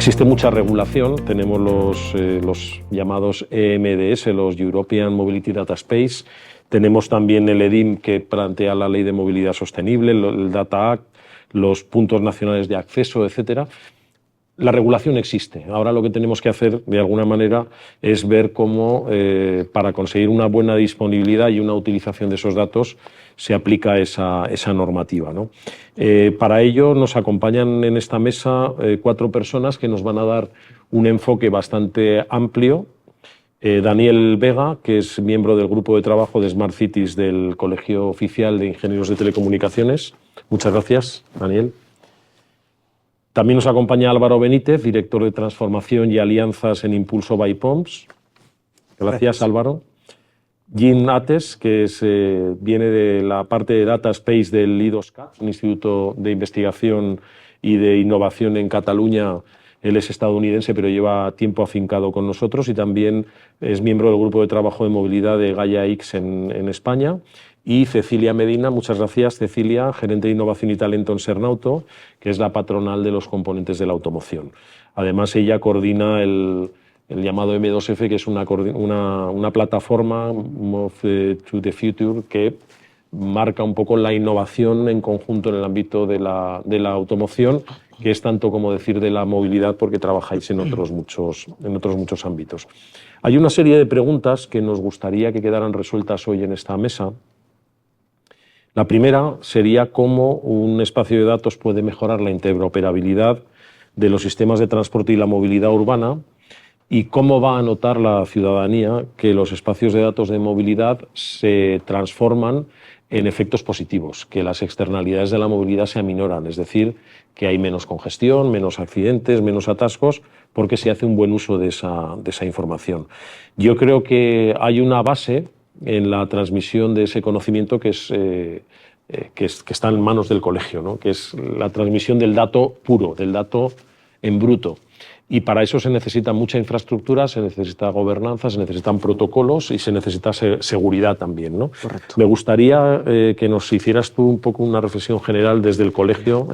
Existe mucha regulación, tenemos los llamados EMDS, los European Mobility Data Space, tenemos también el EDIM que plantea la Ley de Movilidad Sostenible, el Data Act, los puntos nacionales de acceso, etcétera. La regulación existe. Ahora lo que tenemos que hacer, de alguna manera, es ver cómo, para conseguir una buena disponibilidad y una utilización de esos datos, se aplica esa normativa, ¿no? Para ello nos acompañan en esta mesa 4 personas que nos van a dar un enfoque bastante amplio. Daniel Vega, que es miembro del grupo de trabajo de Smart Cities del Colegio Oficial de Ingenieros de Telecomunicaciones. Muchas gracias, Daniel. También nos acompaña Álvaro Benítez, director de Transformación y Alianzas en Impulso by POMS. Gracias, Álvaro. Jean Ates, que viene de la parte de Data Space del IDOSCAT, un instituto de investigación y de innovación en Cataluña. Él es estadounidense, pero lleva tiempo afincado con nosotros y también es miembro del grupo de trabajo de movilidad de Gaia X en España. Y Cecilia Medina, muchas gracias, Cecilia, gerente de innovación y talento en Sernauto, que es la patronal de los componentes de la automoción. Además, ella coordina el llamado M2F, que es una plataforma Move to the Future que marca un poco la innovación en conjunto en el ámbito de la automoción, que es tanto como decir de la movilidad, porque trabajáis en otros muchos ámbitos. Hay una serie de preguntas que nos gustaría que quedaran resueltas hoy en esta mesa. La primera sería cómo un espacio de datos puede mejorar la interoperabilidad de los sistemas de transporte y la movilidad urbana y cómo va a notar la ciudadanía que los espacios de datos de movilidad se transforman en efectos positivos, que las externalidades de la movilidad se aminoran, es decir, que hay menos congestión, menos accidentes, menos atascos, porque se hace un buen uso de esa información. Yo creo que hay una base en la transmisión de ese conocimiento que está en manos del colegio, ¿no? Que es la transmisión del dato puro, del dato en bruto. Y para eso se necesita mucha infraestructura, se necesita gobernanza, se necesitan protocolos y se necesita seguridad también, ¿no? Correcto. Me gustaría que nos hicieras tú un poco una reflexión general desde el colegio,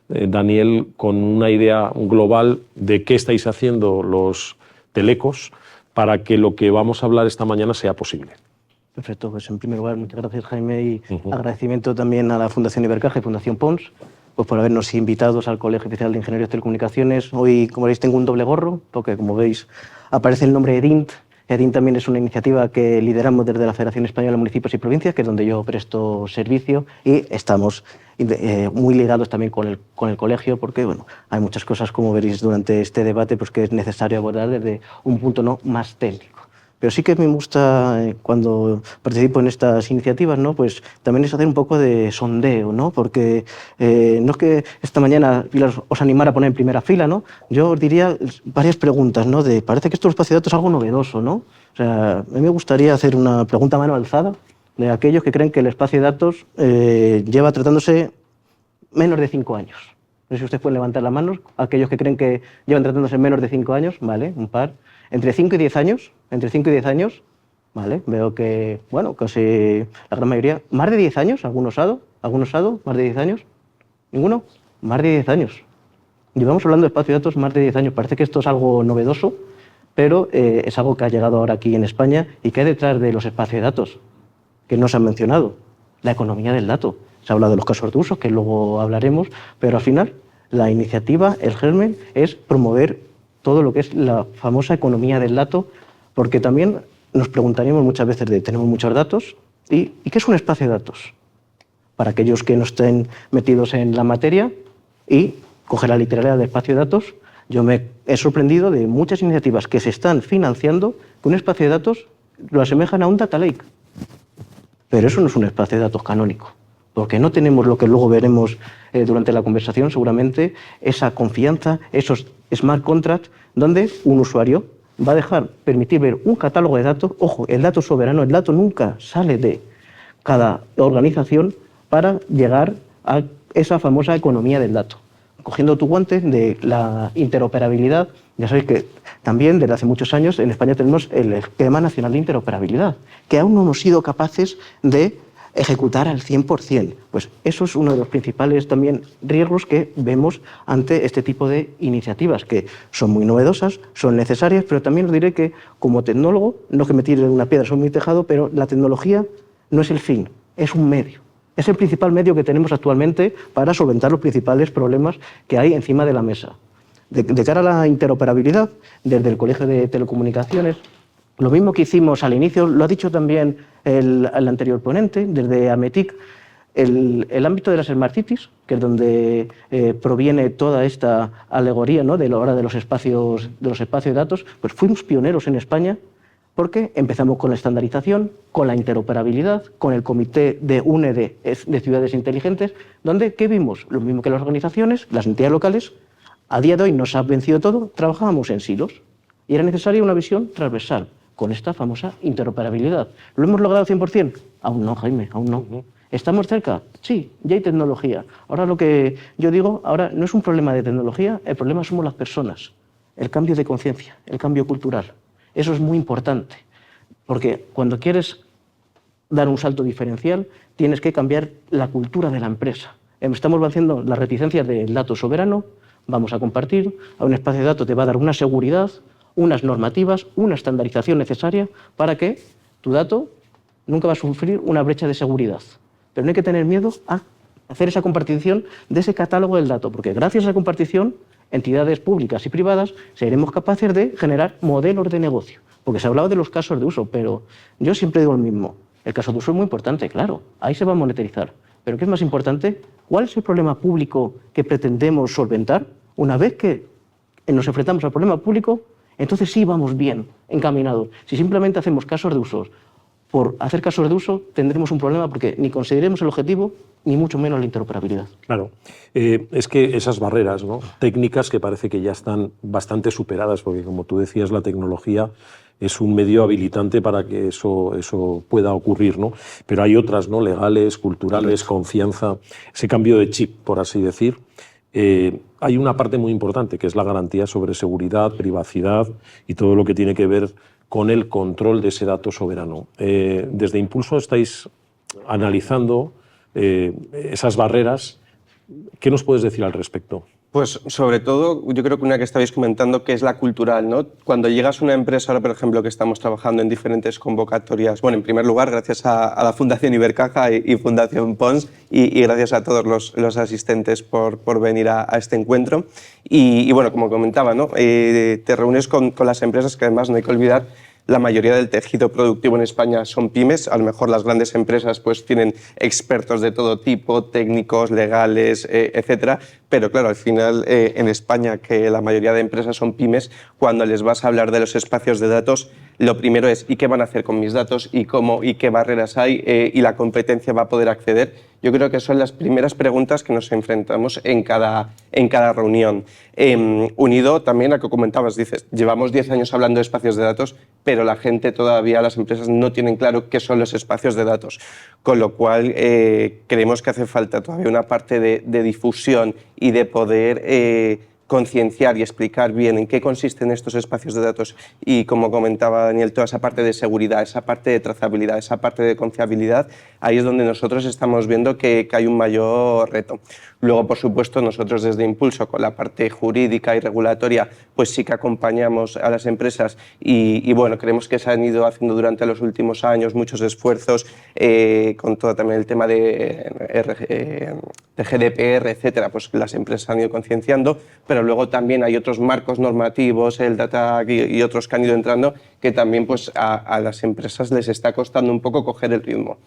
Daniel, con una idea global de qué estáis haciendo los telecos para que lo que vamos a hablar esta mañana sea posible. Perfecto, pues en primer lugar, muchas gracias, Jaime, y agradecimiento también a la Fundación Ibercaja y Fundación POMS pues por habernos invitado al Colegio Oficial de Ingenieros de Telecomunicaciones. Hoy, como veis, tengo un doble gorro, porque como veis aparece el nombre EDINT. EDINT también es una iniciativa que lideramos desde la Federación Española de Municipios y Provincias, que es donde yo presto servicio, y estamos muy ligados también con el colegio, porque bueno, hay muchas cosas, como veréis durante este debate, pues que es necesario abordar desde un punto no más técnico. Pero sí que me gusta, cuando participo en estas iniciativas, ¿no? Pues también es hacer un poco de sondeo, ¿no? Porque no es que esta mañana os animara a poner en primera fila, ¿no? Yo os diría varias preguntas, ¿no? Parece que esto del espacio de datos es algo novedoso, ¿no? O sea, a mí me gustaría hacer una pregunta a mano alzada de aquellos que creen que el espacio de datos lleva tratándose menos de 5 años. No sé si ustedes pueden levantar las manos. Aquellos que creen que llevan tratándose menos de 5 años, ¿vale? Un par. Entre 5 y 10 años, ¿vale? Veo que, bueno, casi la gran mayoría. ¿Más de 10 años? ¿Algún osado? ¿Más de 10 años? ¿Ninguno? Más de 10 años. Llevamos hablando de espacio de datos más de 10 años. Parece que esto es algo novedoso, pero es algo que ha llegado ahora aquí en España. ¿Y qué hay detrás de los espacios de datos? Que no se han mencionado. La economía del dato. Se ha hablado de los casos de uso, que luego hablaremos, pero al final la iniciativa, el germen, es promover todo lo que es la famosa economía del dato, porque también nos preguntaríamos muchas veces tenemos muchos datos, ¿y qué es un espacio de datos? Para aquellos que no estén metidos en la materia y coger la literalidad de espacio de datos, yo me he sorprendido de muchas iniciativas que se están financiando que un espacio de datos lo asemejan a un data lake. Pero eso no es un espacio de datos canónico, porque no tenemos lo que luego veremos durante la conversación, seguramente, esa confianza, esos smart contracts, donde un usuario va a permitir ver un catálogo de datos. Ojo, el dato soberano, el dato nunca sale de cada organización para llegar a esa famosa economía del dato. Cogiendo tu guante de la interoperabilidad, ya sabéis que también desde hace muchos años en España tenemos el Esquema Nacional de Interoperabilidad, que aún no hemos sido capaces de ejecutar al 100%. Pues eso es uno de los principales también riesgos que vemos ante este tipo de iniciativas, que son muy novedosas, son necesarias, pero también os diré que como tecnólogo, no que me tire una piedra sobre mi tejado, pero la tecnología no es el fin, es un medio. Es el principal medio que tenemos actualmente para solventar los principales problemas que hay encima de la mesa. De cara a la interoperabilidad, desde el Colegio de Telecomunicaciones, lo mismo que hicimos al inicio, lo ha dicho también el anterior ponente, desde AMETIC, el ámbito de las Smart Cities, que es donde proviene toda esta alegoría, ¿no?, de la hora de los espacios de datos, pues fuimos pioneros en España porque empezamos con la estandarización, con la interoperabilidad, con el Comité de UNE de Ciudades Inteligentes, donde, ¿qué vimos? Lo mismo que las organizaciones, las entidades locales. A día de hoy nos ha vencido todo, trabajábamos en silos y era necesaria una visión transversal con esta famosa interoperabilidad. ¿Lo hemos logrado 100%? Aún no, Jaime, aún no. ¿Estamos cerca? Sí, ya hay tecnología. Ahora lo que yo digo, ahora no es un problema de tecnología, el problema somos las personas, el cambio de conciencia, el cambio cultural. Eso es muy importante, porque cuando quieres dar un salto diferencial, tienes que cambiar la cultura de la empresa. Estamos venciendo las reticencias del dato soberano, vamos a compartir, a un espacio de datos te va a dar una seguridad, unas normativas, una estandarización necesaria para que tu dato nunca va a sufrir una brecha de seguridad. Pero no hay que tener miedo a hacer esa compartición de ese catálogo del dato, porque gracias a esa compartición, entidades públicas y privadas seremos capaces de generar modelos de negocio. Porque se ha hablado de los casos de uso, pero yo siempre digo lo mismo. El caso de uso es muy importante, claro, ahí se va a monetarizar. Pero ¿qué es más importante? ¿Cuál es el problema público que pretendemos solventar? Una vez que nos enfrentamos al problema público, entonces sí vamos bien encaminados. Si simplemente hacemos casos de usos por hacer casos de uso, tendremos un problema porque ni conseguiremos el objetivo, ni mucho menos la interoperabilidad. Claro. Es que esas barreras, ¿no?, técnicas que parece que ya están bastante superadas, porque como tú decías, la tecnología es un medio habilitante para que eso pueda ocurrir, ¿no? Pero hay otras, ¿no?, legales, culturales, confianza, ese cambio de chip, por así decir. Hay una parte muy importante que es la garantía sobre seguridad, privacidad y todo lo que tiene que ver con el control de ese dato soberano. Desde Impulso estáis analizando esas barreras. ¿Qué nos puedes decir al respecto? Pues sobre todo, yo creo que una que estabais comentando, que es la cultural, ¿no? Cuando llegas a una empresa, ahora por ejemplo que estamos trabajando en diferentes convocatorias, bueno, en primer lugar gracias a la Fundación Ibercaja y Fundación Pons y gracias a todos los asistentes por venir a este encuentro. Y bueno, como comentaba, ¿no?, te reúnes con las empresas, que además no hay que olvidar, la mayoría del tejido productivo en España son pymes. A lo mejor las grandes empresas pues tienen expertos de todo tipo, técnicos, legales, etcétera. Pero claro, al final en España, que la mayoría de empresas son pymes, cuando les vas a hablar de los espacios de datos, lo primero es ¿y qué van a hacer con mis datos? ¿Y cómo? ¿Y qué barreras hay? ¿Y la competencia va a poder acceder? Yo creo que son las primeras preguntas que nos enfrentamos en cada reunión. Unido también a lo que comentabas, dices, llevamos 10 años hablando de espacios de datos, pero la gente todavía, las empresas no tienen claro qué son los espacios de datos. Con lo cual creemos que hace falta todavía una parte de difusión y de poder concienciar y explicar bien en qué consisten estos espacios de datos y, como comentaba Daniel, toda esa parte de seguridad, esa parte de trazabilidad, esa parte de confiabilidad, ahí es donde nosotros estamos viendo que hay un mayor reto. Luego, por supuesto, nosotros desde Impulso, con la parte jurídica y regulatoria, pues sí que acompañamos a las empresas y bueno, creemos que se han ido haciendo durante los últimos años muchos esfuerzos con todo también el tema de GDPR, etcétera, pues las empresas han ido concienciando, pero luego también hay otros marcos normativos, el Data y otros que han ido entrando, que también pues a las empresas les está costando un poco coger el ritmo.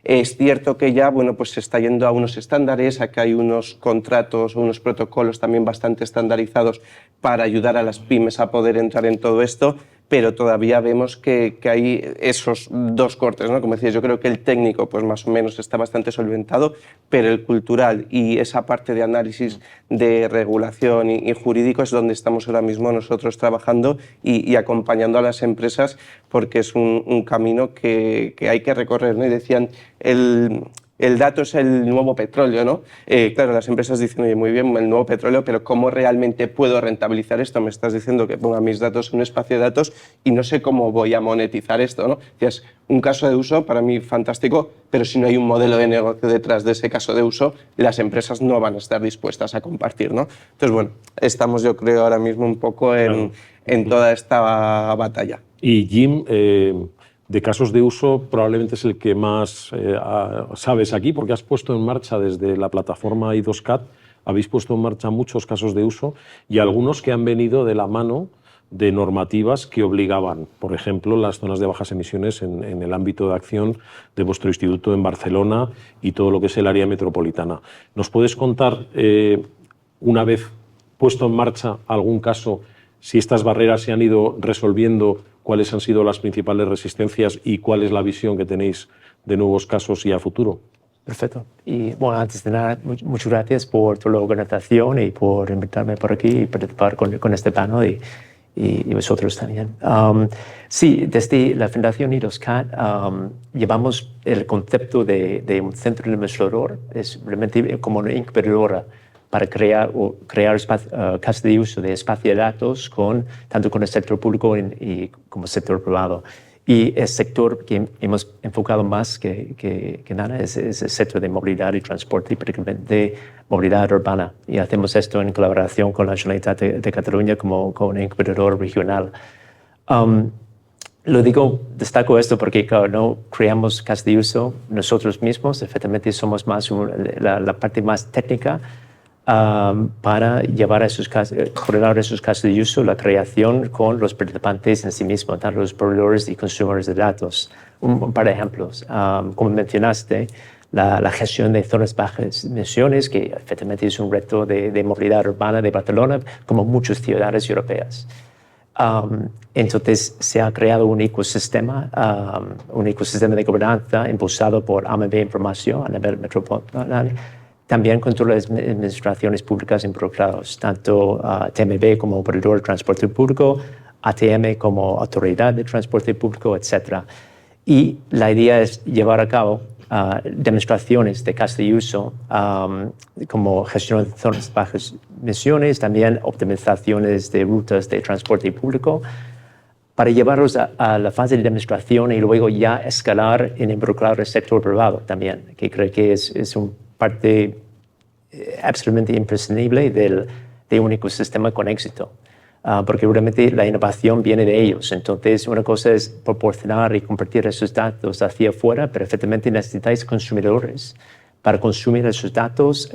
Es cierto que ya bueno, pues se está yendo a unos estándares, a que hay unos contratos o unos protocolos también bastante estandarizados para ayudar a las pymes a poder entrar en todo esto, pero todavía vemos que hay esos dos cortes, ¿no? Como decías, yo creo que el técnico pues más o menos está bastante solventado, pero el cultural y esa parte de análisis de regulación y jurídico es donde estamos ahora mismo nosotros trabajando y acompañando a las empresas, porque es un camino que hay que recorrer, ¿no? Y decían, el dato es el nuevo petróleo, ¿no? Claro, las empresas dicen, oye, muy bien, el nuevo petróleo, pero ¿cómo realmente puedo rentabilizar esto? Me estás diciendo que ponga mis datos en un espacio de datos y no sé cómo voy a monetizar esto, ¿no? Es un caso de uso para mí fantástico, pero si no hay un modelo de negocio detrás de ese caso de uso, las empresas no van a estar dispuestas a compartir, ¿no? Entonces, bueno, estamos yo creo ahora mismo un poco en toda esta batalla. Y Jim, de casos de uso, probablemente es el que más sabes aquí, porque has puesto en marcha desde la plataforma I2CAT, habéis puesto en marcha muchos casos de uso y algunos que han venido de la mano de normativas que obligaban, por ejemplo, las zonas de bajas emisiones en el ámbito de acción de vuestro instituto en Barcelona y todo lo que es el área metropolitana. ¿Nos puedes contar, una vez puesto en marcha algún caso, si estas barreras se han ido resolviendo, cuáles han sido las principales resistencias y cuál es la visión que tenéis de nuevos casos y a futuro? Perfecto. Y bueno, antes de nada, muchas gracias por toda la organización y por invitarme por aquí y participar con este panel y vosotros también. Sí, desde la Fundación I2CAT llevamos el concepto de un centro administrador, es realmente como una incubadora para crear casos de uso de espacio de datos tanto con el sector público y como sector privado. Y el sector que hemos enfocado más que nada es el sector de movilidad y transporte, y particularmente movilidad urbana. Y hacemos esto en colaboración con la Generalitat de Cataluña como un incubador regional. Destaco esto porque claro, no creamos casos de uso nosotros mismos, efectivamente somos más la parte más técnica para llevar a correlaar esos casos de uso, la creación con los participantes en sí mismos, tanto los proveedores y consumidores de datos. Un par de ejemplos. Como mencionaste, la gestión de zonas bajas emisiones, que efectivamente es un reto de movilidad urbana de Barcelona, como muchas ciudades europeas. Entonces se ha creado un ecosistema de gobernanza impulsado por AMB Información a nivel metropolitano, también con todas las administraciones públicas involucradas, tanto TMB como operador de transporte público, ATM como autoridad de transporte público, etc. Y la idea es llevar a cabo demostraciones de casos de uso como gestión de zonas bajas emisiones, también optimizaciones de rutas de transporte público, para llevarlos a la fase de demostración y luego ya escalar en involucrar el sector privado también, que creo que es un parte absolutamente imprescindible de un ecosistema con éxito, porque realmente la innovación viene de ellos. Entonces, una cosa es proporcionar y compartir esos datos hacia afuera, pero efectivamente necesitáis consumidores para consumir esos datos,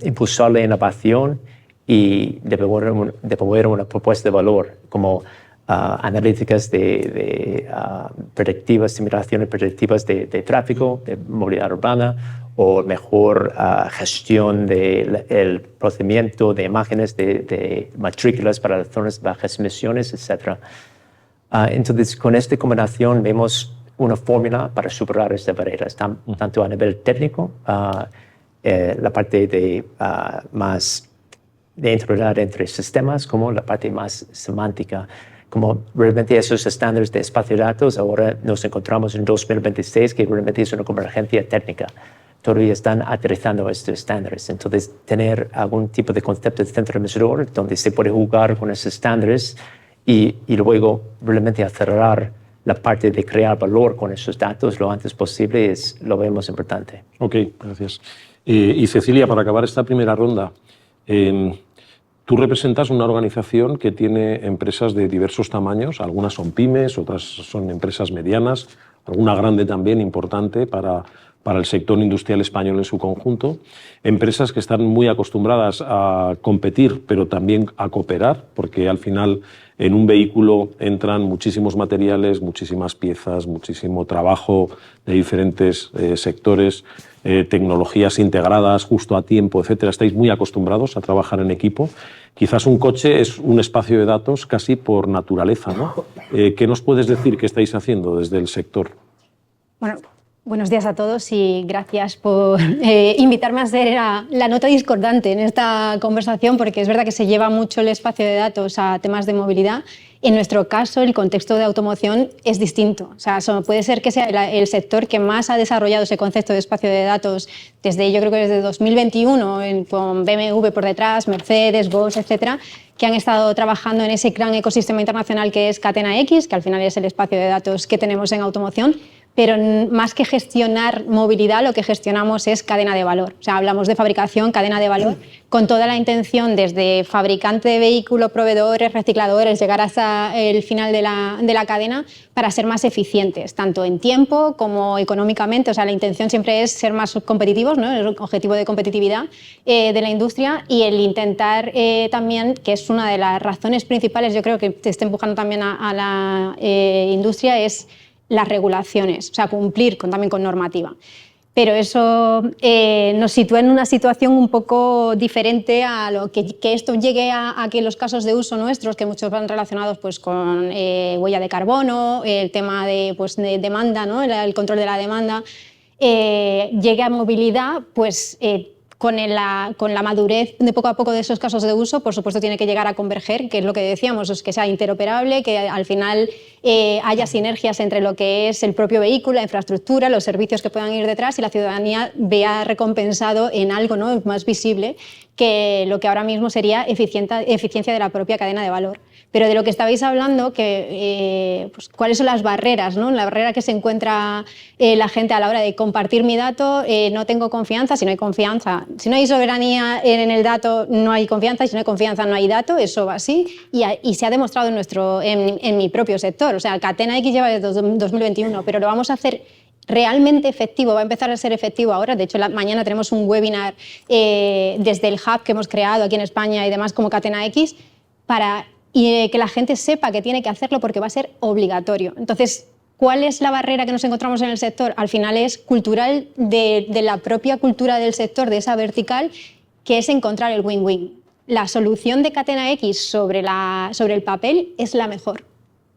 impulsar la innovación y devolver una propuesta de valor, como analíticas predictivas, simulaciones predictivas de tráfico, de movilidad urbana, o mejor gestión del procedimiento de imágenes de matrículas para las zonas de bajas emisiones, etc. Entonces, con esta combinación vemos una fórmula para superar estas barreras, tanto a nivel técnico, la parte más de integridad entre sistemas, como la parte más semántica. Como realmente esos estándares de espacio de datos, ahora nos encontramos en 2026, que realmente es una convergencia técnica. Todavía están aterrizando estos estándares. Entonces, tener algún tipo de concepto de centro administrador donde se puede jugar con esos estándares y luego realmente acelerar la parte de crear valor con esos datos lo antes posible, lo vemos importante. Ok, gracias. Y Cecilia, para acabar esta primera ronda, tú representas una organización que tiene empresas de diversos tamaños, algunas son pymes, otras son empresas medianas, alguna grande también, importante para el sector industrial español en su conjunto, empresas que están muy acostumbradas a competir, pero también a cooperar, porque al final en un vehículo entran muchísimos materiales, muchísimas piezas, muchísimo trabajo de diferentes sectores, tecnologías integradas justo a tiempo, etcétera. Estáis muy acostumbrados a trabajar en equipo. Quizás un coche es un espacio de datos casi por naturaleza, ¿no? ¿Qué nos puedes decir que estáis haciendo desde el sector? Bueno, buenos días a todos y gracias por invitarme a ser la nota discordante en esta conversación, porque es verdad que se lleva mucho el espacio de datos a temas de movilidad En nuestro caso, el contexto de automoción es distinto. O sea, puede ser que sea el sector que más ha desarrollado ese concepto de espacio de datos desde, yo creo que desde 2021, con BMW por detrás, Mercedes, Bosch, etcétera, que han estado trabajando en ese gran ecosistema internacional que es Catena X, que al final es el espacio de datos que tenemos en automoción. Pero más que gestionar movilidad, lo que gestionamos es cadena de valor. O sea, hablamos de fabricación, cadena de valor, con toda la intención desde fabricante de vehículo, proveedores, recicladores, llegar hasta el final de la cadena para ser más eficientes, tanto en tiempo como económicamente. O sea, la intención siempre es ser más competitivos, ¿no? El objetivo de competitividad de la industria, y el intentar también, que es una de las razones principales, yo creo que te está empujando también a la industria, es las regulaciones, o sea, cumplir también con normativa. Pero eso nos sitúa en una situación un poco diferente a lo que esto llegue a que los casos de uso nuestros, que muchos van relacionados pues, con huella de carbono, el tema de demanda, ¿no? El control de la demanda, llegue a movilidad, pues con la madurez de poco a poco de esos casos de uso, por supuesto tiene que llegar a converger, que es lo que decíamos, es que sea interoperable, que al final haya sinergias entre lo que es el propio vehículo, la infraestructura, los servicios que puedan ir detrás, y la ciudadanía vea recompensado en algo, ¿no?, más visible que lo que ahora mismo sería eficiencia de la propia cadena de valor. Pero de lo que estabais hablando, pues, ¿cuáles son las barreras, ¿no? La barrera que se encuentra la gente a la hora de compartir mi dato, no tengo confianza. Si no hay confianza, si no hay soberanía en el dato, no hay confianza, y si no hay confianza, no hay dato. Eso va así, y se ha demostrado en mi propio sector. O sea, Catena X lleva desde 2021, pero lo vamos a hacer realmente efectivo, va a empezar a ser efectivo ahora. De hecho, mañana tenemos un webinar desde el hub que hemos creado aquí en España y demás como Catena X, para que la gente sepa que tiene que hacerlo, porque va a ser obligatorio. Entonces, ¿cuál es la barrera que nos encontramos en el sector? Al final es cultural, de la propia cultura del sector, de esa vertical, que es encontrar el win-win. La solución de Catena X sobre el papel es la mejor.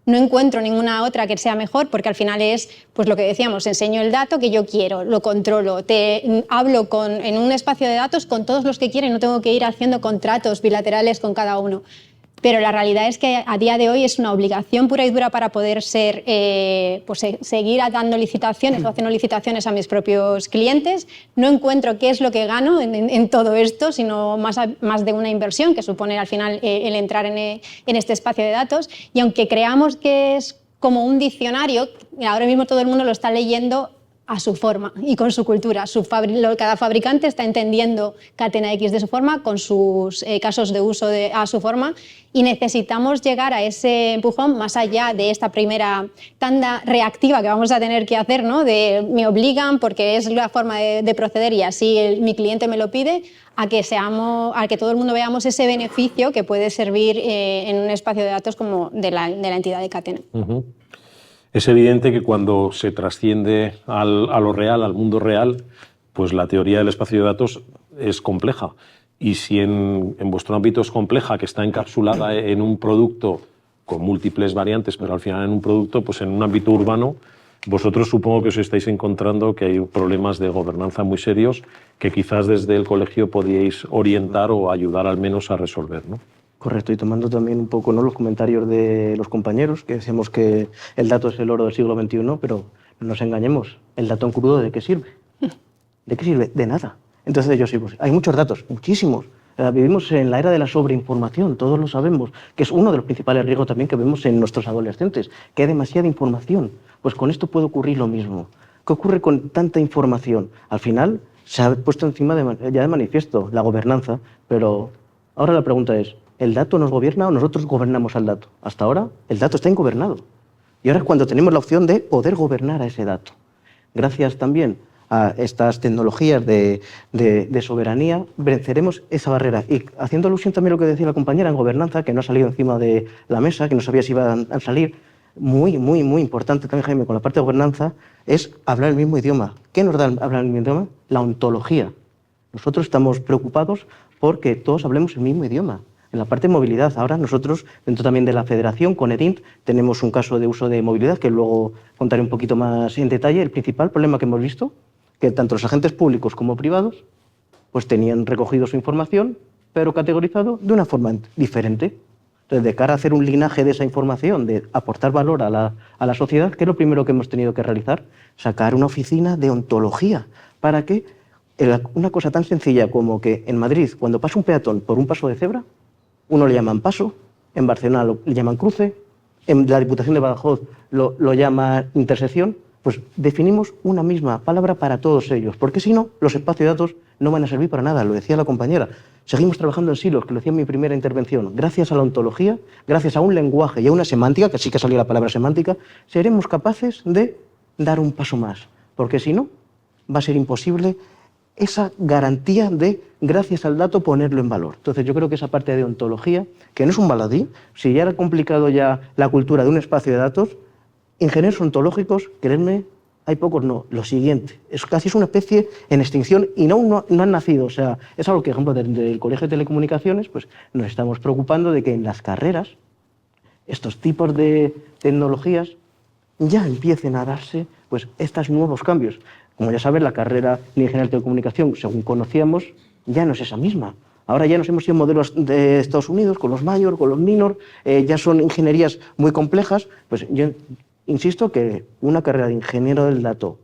No encuentro ninguna otra que sea mejor, porque al final es pues lo que decíamos, enseño el dato que yo quiero, lo controlo, hablo en un espacio de datos con todos los que quieren, no tengo que ir haciendo contratos bilaterales con cada uno. Pero la realidad es que a día de hoy es una obligación pura y dura para poder seguir dando licitaciones o haciendo licitaciones a mis propios clientes. No encuentro qué es lo que gano en todo esto, sino más de una inversión que supone al final el entrar en este espacio de datos. Y aunque creamos que es como un diccionario, ahora mismo todo el mundo lo está leyendo a su forma y con su cultura. Cada fabricante está entendiendo Catena X de su forma, con sus casos de uso a su forma, y necesitamos llegar a ese empujón más allá de esta primera tanda reactiva que vamos a tener que hacer, ¿no? De me obligan porque es la forma de proceder y así mi cliente me lo pide, a que todo el mundo veamos ese beneficio que puede servir en un espacio de datos como de la entidad de Catena. Uh-huh. Es evidente que cuando se trasciende a lo real, al mundo real, pues la teoría del espacio de datos es compleja. Y si en vuestro ámbito es compleja, que está encapsulada en un producto con múltiples variantes, pero al final en un producto, pues en un ámbito urbano, vosotros supongo que os estáis encontrando que hay problemas de gobernanza muy serios que quizás desde el colegio podíais orientar o ayudar al menos a resolver, ¿no? Correcto, y tomando también un poco, ¿no?, los comentarios de los compañeros, que decíamos que el dato es el oro del siglo XXI, pero no nos engañemos, ¿el dato en crudo de qué sirve? ¿De qué sirve? De nada. Entonces hay muchos datos, muchísimos. Vivimos en la era de la sobreinformación, todos lo sabemos, que es uno de los principales riesgos también que vemos en nuestros adolescentes, que hay demasiada información. Pues con esto puede ocurrir lo mismo. ¿Qué ocurre con tanta información? Al final se ha puesto encima ya de manifiesto la gobernanza, pero ahora la pregunta es, ¿el dato nos gobierna o nosotros gobernamos al dato? Hasta ahora el dato está ingobernado. Y ahora es cuando tenemos la opción de poder gobernar a ese dato. Gracias también a estas tecnologías de soberanía, venceremos esa barrera. Y haciendo alusión también a lo que decía la compañera en gobernanza, que no ha salido encima de la mesa, que no sabía si iban a salir, muy importante también, Jaime, con la parte de gobernanza, es hablar el mismo idioma. ¿Qué nos da hablar el mismo idioma? La ontología. Nosotros estamos preocupados porque todos hablemos el mismo idioma. En la parte de movilidad, ahora nosotros, dentro también de la federación, con EDINT, tenemos un caso de uso de movilidad que luego contaré un poquito más en detalle. El principal problema que hemos visto, que tanto los agentes públicos como privados pues tenían recogido su información, pero categorizado de una forma diferente. Entonces, de cara a hacer un linaje de esa información, de aportar valor a la sociedad, ¿qué es lo primero que hemos tenido que realizar? Sacar una oficina de ontología para que una cosa tan sencilla como que en Madrid, cuando pasa un peatón por un paso de cebra, uno le llaman paso, en Barcelona le llaman cruce, en la Diputación de Badajoz lo llama intersección, pues definimos una misma palabra para todos ellos, porque si no, los espacios de datos no van a servir para nada, lo decía la compañera. Seguimos trabajando en silos, que lo decía en mi primera intervención. Gracias a la ontología, gracias a un lenguaje y a una semántica, que sí que salió la palabra semántica, seremos capaces de dar un paso más, porque si no, va a ser imposible esa garantía de, gracias al dato, ponerlo en valor. Entonces yo creo que esa parte de ontología, que no es un baladí, si ya era complicado ya la cultura de un espacio de datos, ingenieros ontológicos, créanme, hay pocos no. Lo siguiente, casi es una especie en extinción y no han nacido. O sea, es algo que, por ejemplo, desde el Colegio de Telecomunicaciones, pues nos estamos preocupando de que en las carreras estos tipos de tecnologías ya empiecen a darse pues estos nuevos cambios. Como ya sabes, la carrera de Ingeniería de Telecomunicación, según conocíamos, ya no es esa misma. Ahora ya nos hemos ido modelos de Estados Unidos, con los mayor, con los minor, ya son ingenierías muy complejas. Pues yo insisto que una carrera de ingeniero del dato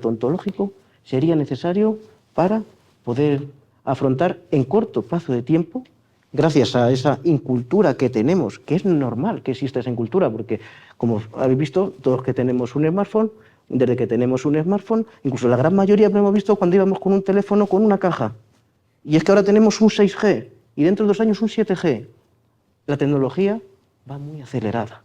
ontológico, sería necesario para poder afrontar en corto plazo de tiempo, gracias a esa incultura que tenemos, que es normal que exista esa incultura, porque como habéis visto, todos que tenemos un smartphone, desde que tenemos un smartphone, incluso la gran mayoría lo hemos visto cuando íbamos con un teléfono con una caja. Y es que ahora tenemos un 6G y dentro de 2 años un 7G. La tecnología va muy acelerada.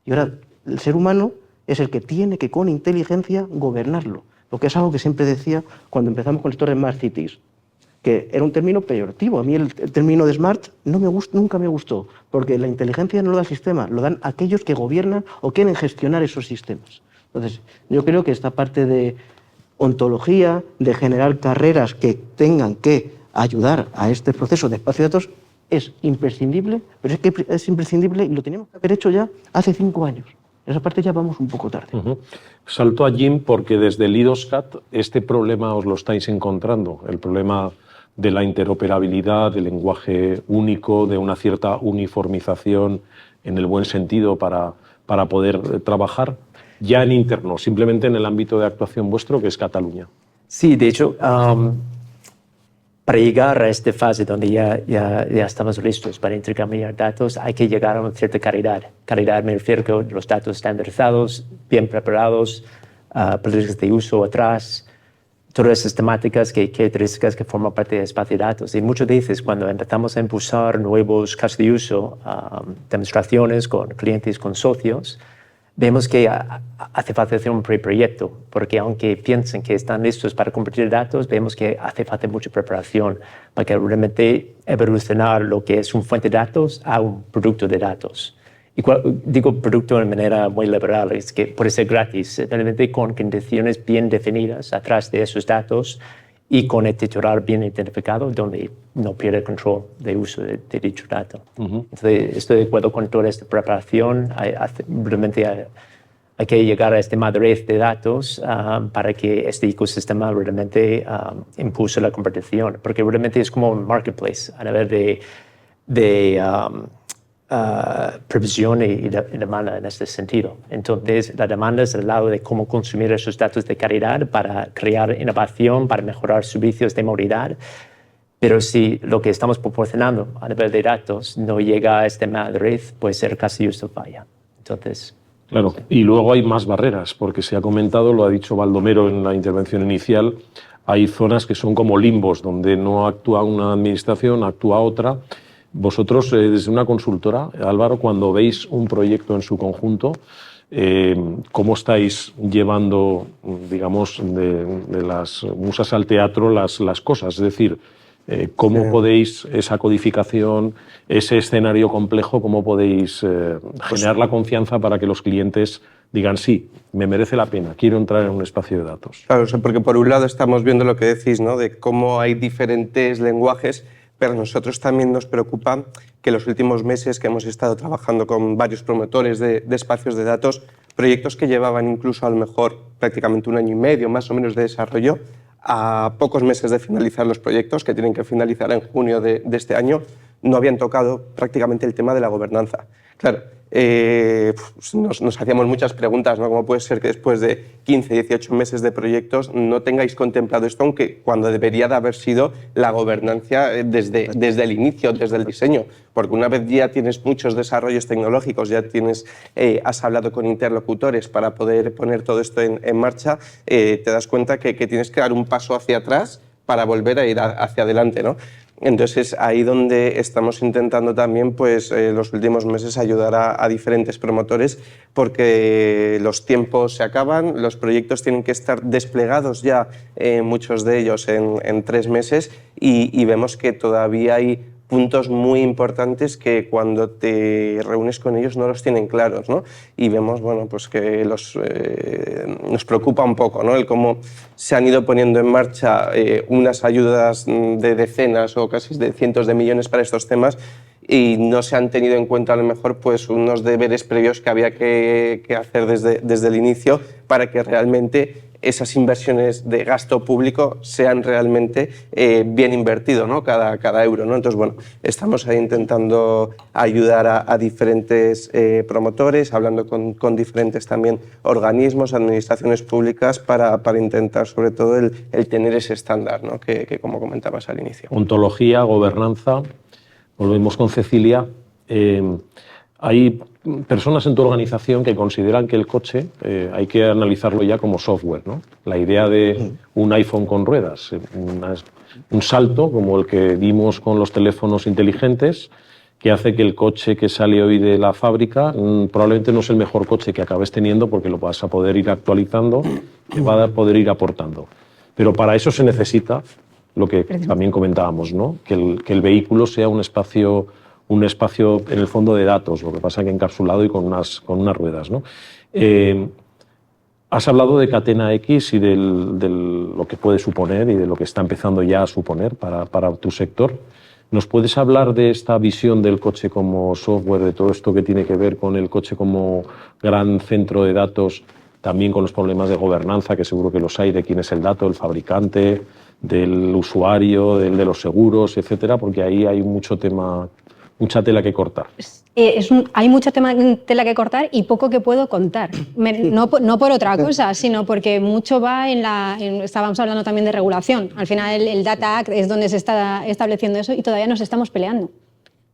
Y ahora el ser humano es el que tiene que con inteligencia gobernarlo. Lo que es algo que siempre decía cuando empezamos con esto de Smart Cities, que era un término peyorativo. A mí el término de smart nunca me gustó, porque la inteligencia no lo da el sistema, lo dan aquellos que gobiernan o quieren gestionar esos sistemas. Entonces, yo creo que esta parte de ontología, de generar carreras que tengan que ayudar a este proceso de espacio de datos, es imprescindible, pero es que es imprescindible y lo teníamos que haber hecho ya hace 5 años. Esa parte ya vamos un poco tarde. Salto a Jim porque desde el IDOSCAT este problema os lo estáis encontrando, el problema de la interoperabilidad, del lenguaje único, de una cierta uniformización en el buen sentido para poder trabajar ya en interno, simplemente en el ámbito de actuación vuestro, que es Cataluña. Sí, de hecho, para llegar a esta fase donde ya estamos listos para intercambiar datos, hay que llegar a una cierta calidad. Calidad me refiero a los datos estandarizados, bien preparados, políticas de uso atrás, todas esas temáticas, características que forman parte del espacio de datos. Y muchas veces cuando empezamos a impulsar nuevos casos de uso, demostraciones con clientes, con socios, vemos que hace falta hacer un preproyecto, porque aunque piensen que están listos para compartir datos, vemos que hace falta mucha preparación para que realmente evolucionar lo que es un fuente de datos a un producto de datos. Y digo producto de manera muy liberal, es que puede ser gratis, realmente con condiciones bien definidas atrás de esos datos y con el titular bien identificado, donde no pierde el control de uso de dicho dato. Entonces, estoy de acuerdo con toda esta preparación. Realmente hay que llegar a esta madurez de datos para que este ecosistema realmente impulse la competición, porque realmente es como un marketplace a nivel de previsión y demanda en este sentido. Entonces, la demanda es al lado de cómo consumir esos datos de calidad para crear innovación, para mejorar servicios de movilidad. Pero si lo que estamos proporcionando a nivel de datos no llega a esta madurez, puede ser casi justo falla. Entonces, claro, y luego hay más barreras, porque se ha comentado, lo ha dicho Baldomero en la intervención inicial, hay zonas que son como limbos, donde no actúa una administración, actúa otra. Vosotros, desde una consultora, Álvaro, cuando veis un proyecto en su conjunto, ¿cómo estáis llevando, digamos, de las musas al teatro las cosas? Es decir, ¿cómo podéis, esa codificación, ese escenario complejo, cómo podéis generar la confianza para que los clientes digan, sí, me merece la pena, quiero entrar en un espacio de datos? Claro, porque por un lado estamos viendo lo que decís, ¿no?, de cómo hay diferentes lenguajes, pero a nosotros también nos preocupa que los últimos meses que hemos estado trabajando con varios promotores de espacios de datos, proyectos que llevaban incluso a lo mejor prácticamente 1 año y medio más o menos de desarrollo, a pocos meses de finalizar los proyectos, que tienen que finalizar en junio de este año, no habían tocado prácticamente el tema de la gobernanza. Claro, nos hacíamos muchas preguntas, ¿no? ¿Cómo puede ser que después de 15, 18 meses de proyectos no tengáis contemplado esto, aunque cuando debería de haber sido la gobernanza desde el inicio, desde el diseño? Porque una vez ya tienes muchos desarrollos tecnológicos, ya has hablado con interlocutores para poder poner todo esto en marcha, te das cuenta que tienes que dar un paso hacia atrás para volver a ir hacia adelante, ¿no? Entonces, ahí donde estamos intentando también, pues, los últimos meses ayudar a diferentes promotores, porque los tiempos se acaban, los proyectos tienen que estar desplegados ya, muchos de ellos en 3 meses, y vemos que todavía hay puntos muy importantes que cuando te reúnes con ellos no los tienen claros, ¿no? Y vemos, bueno, pues que nos preocupa un poco, ¿no? El cómo se han ido poniendo en marcha unas ayudas de decenas o casi de cientos de millones para estos temas y no se han tenido en cuenta a lo mejor pues unos deberes previos que había que hacer desde el inicio para que realmente esas inversiones de gasto público sean realmente bien invertido, ¿no? cada euro, ¿no? Entonces, bueno, estamos ahí intentando ayudar a diferentes promotores, hablando con diferentes también organismos, administraciones públicas, para intentar sobre todo el tener ese estándar, ¿no? que como comentabas al inicio. Ontología, gobernanza, volvemos con Cecilia. Hay personas en tu organización que consideran que el coche hay que analizarlo ya como software, ¿no? La idea de un iPhone con ruedas, un salto como el que vimos con los teléfonos inteligentes, que hace que el coche que sale hoy de la fábrica probablemente no es el mejor coche que acabes teniendo, porque lo vas a poder ir actualizando, te va a poder ir aportando. Pero para eso se necesita lo que también comentábamos, ¿no? Que el vehículo sea un espacio en el fondo de datos, lo que pasa que encapsulado y con unas ruedas, ¿no? Has hablado de Catena X y de lo que puede suponer y de lo que está empezando ya a suponer para tu sector. ¿Nos puedes hablar de esta visión del coche como software, de todo esto que tiene que ver con el coche como gran centro de datos, también con los problemas de gobernanza, que seguro que los hay, de quién es el dato, el fabricante, del usuario, de los seguros, etcétera? Porque ahí hay mucha tela que cortar. Hay mucha tela que cortar y poco que puedo contar. No por otra cosa, sino porque mucho va estábamos hablando también de regulación. Al final el Data Act es donde se está estableciendo eso y todavía nos estamos peleando.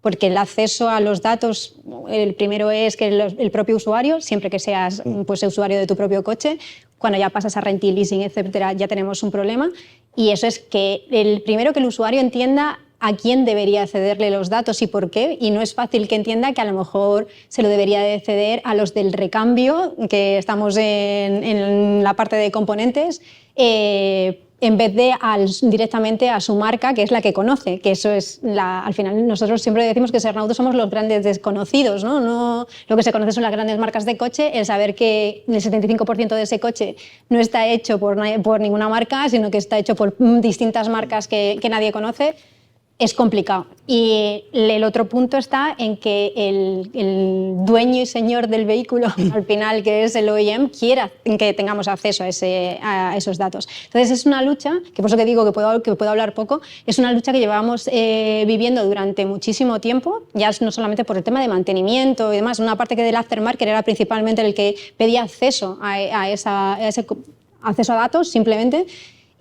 Porque el acceso a los datos, el primero es que el propio usuario, siempre que seas pues, usuario de tu propio coche, cuando ya pasas a renting, leasing, etcétera, ya tenemos un problema. Y eso es que primero que el usuario entienda a quién debería cederle los datos y por qué, y no es fácil que entienda que a lo mejor se lo debería de ceder a los del recambio, que estamos en la parte de componentes, en vez de directamente a su marca, que es la que conoce, que eso es al final nosotros siempre decimos que Sernauto somos los grandes desconocidos, ¿no? Lo que se conoce son las grandes marcas de coche, el saber que el 75% de ese coche no está hecho por ninguna marca, sino que está hecho por distintas marcas que nadie conoce, es complicado. Y el otro punto está en que el dueño y señor del vehículo, al final, que es el OEM, quiera que tengamos acceso a esos datos. Entonces es una lucha, que por eso que digo que puedo hablar poco, es una lucha que llevábamos viviendo durante muchísimo tiempo, ya no solamente por el tema de mantenimiento y demás, una parte que del aftermarket era principalmente el que pedía acceso a ese acceso a datos, simplemente.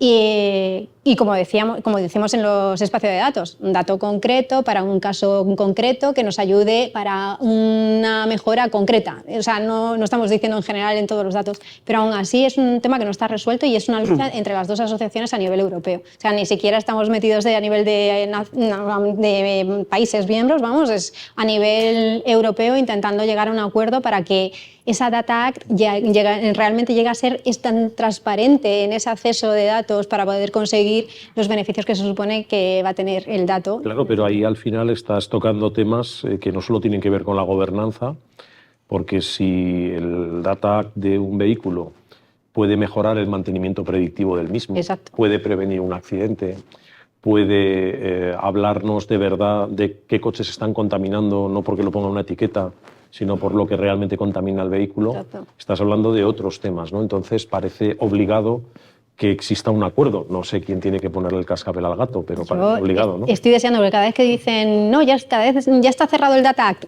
Y como decimos en los espacios de datos, un dato concreto para un caso concreto que nos ayude para una mejora concreta. O sea, no estamos diciendo en general en todos los datos, pero aún así es un tema que no está resuelto y es una lucha entre las dos asociaciones a nivel europeo. O sea, ni siquiera estamos metidos a nivel de países miembros, vamos, es a nivel europeo intentando llegar a un acuerdo para que esa Data Act realmente llegue a ser tan transparente en ese acceso de datos para poder conseguir los beneficios que se supone que va a tener el dato. Claro, pero ahí al final estás tocando temas que no solo tienen que ver con la gobernanza, porque si el Data Act de un vehículo puede mejorar el mantenimiento predictivo del mismo, exacto, puede prevenir un accidente, puede hablarnos de verdad de qué coches están contaminando, no porque lo ponga una etiqueta, sino por lo que realmente contamina el vehículo. exacto, Estás hablando de otros temas, ¿no? Entonces parece obligado que exista un acuerdo. No sé quién tiene que ponerle el cascabel al gato, pero parece obligado, ¿no? Estoy deseando, porque cada vez que dicen, no, cada vez ya está cerrado el Data Act,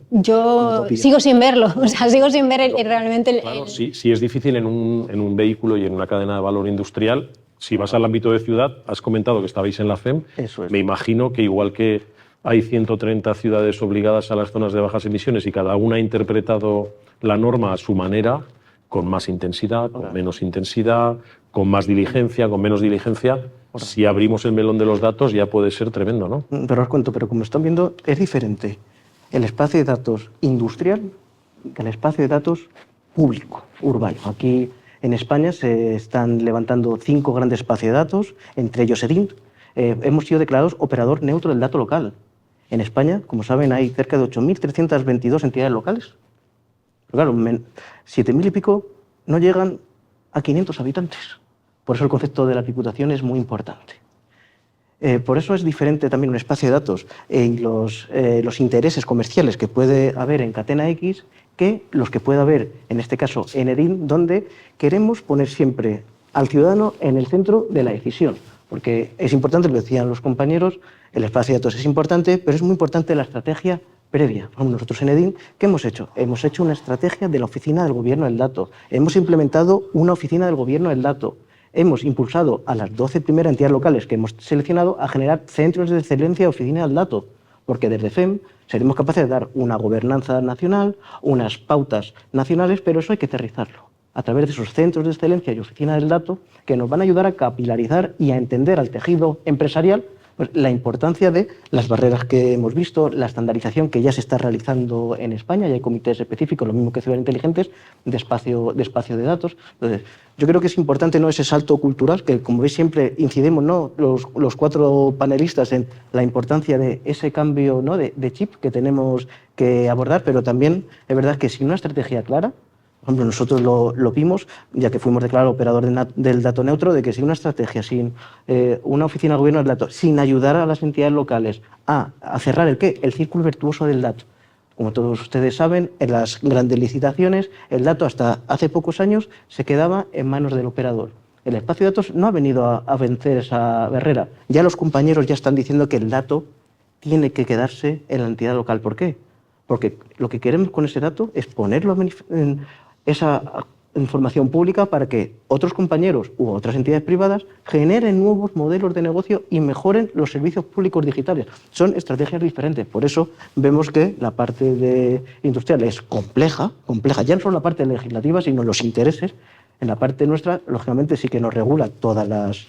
yo sigo sin verlo, o sea, sigo sin ver realmente... Claro, sí es difícil en un vehículo y en una cadena de valor industrial. Si vas al ámbito de ciudad, has comentado que estabais en la FEM. Eso es. Me imagino que igual que hay 130 ciudades obligadas a las zonas de bajas emisiones y cada una ha interpretado la norma a su manera, con más intensidad, con menos intensidad, con más diligencia, con menos diligencia, si abrimos el melón de los datos ya puede ser tremendo, ¿no? Pero os cuento, pero como están viendo, es diferente el espacio de datos industrial que el espacio de datos público, urbano. Aquí en España se están levantando 5 grandes espacios de datos, entre ellos EDIN. Hemos sido declarados operador neutro del dato local. En España, como saben, hay cerca de 8.322 entidades locales. Pero claro, 7.000 y pico no llegan a 500 habitantes. Por eso el concepto de la Diputación es muy importante. Por eso es diferente también un espacio de datos y los intereses comerciales que puede haber en Catena X que los que puede haber, en este caso, en EDIN, donde queremos poner siempre al ciudadano en el centro de la decisión. Porque es importante, lo decían los compañeros, el espacio de datos es importante, pero es muy importante la estrategia previa. Por ejemplo, nosotros en EDIN, ¿qué hemos hecho? Hemos hecho una estrategia de la Oficina del Gobierno del Dato. Hemos implementado una Oficina del Gobierno del Dato. Hemos impulsado a las 12 primeras entidades locales que hemos seleccionado a generar centros de excelencia de oficina del dato, porque desde FEM seremos capaces de dar una gobernanza nacional, unas pautas nacionales, pero eso hay que aterrizarlo a través de esos centros de excelencia y oficina del dato que nos van a ayudar a capilarizar y a entender al tejido empresarial pues, la importancia de las barreras que hemos visto, la estandarización que ya se está realizando en España, y hay comités específicos, lo mismo que Ciudades Inteligentes, de espacio de datos. Entonces, yo creo que es importante ¿no? ese salto cultural, que como veis siempre incidimos ¿no? los 4 panelistas en la importancia de ese cambio ¿no? de chip que tenemos que abordar, pero también es verdad que sin una estrategia clara, por ejemplo, nosotros lo vimos, ya que fuimos declarados operador del dato neutro, de que sin una estrategia, sin una oficina de gobierno del dato, sin ayudar a las entidades locales a cerrar el círculo virtuoso del dato. Como todos ustedes saben, en las grandes licitaciones, el dato hasta hace pocos años se quedaba en manos del operador. El espacio de datos no ha venido a vencer esa barrera. Ya los compañeros ya están diciendo que el dato tiene que quedarse en la entidad local. ¿Por qué? Porque lo que queremos con ese dato es ponerlo en esa información pública para que otros compañeros u otras entidades privadas generen nuevos modelos de negocio y mejoren los servicios públicos digitales. Son estrategias diferentes. Por eso vemos que la parte industrial es compleja, ya no solo la parte legislativa, sino los intereses. En la parte nuestra, lógicamente, sí que nos regula todas las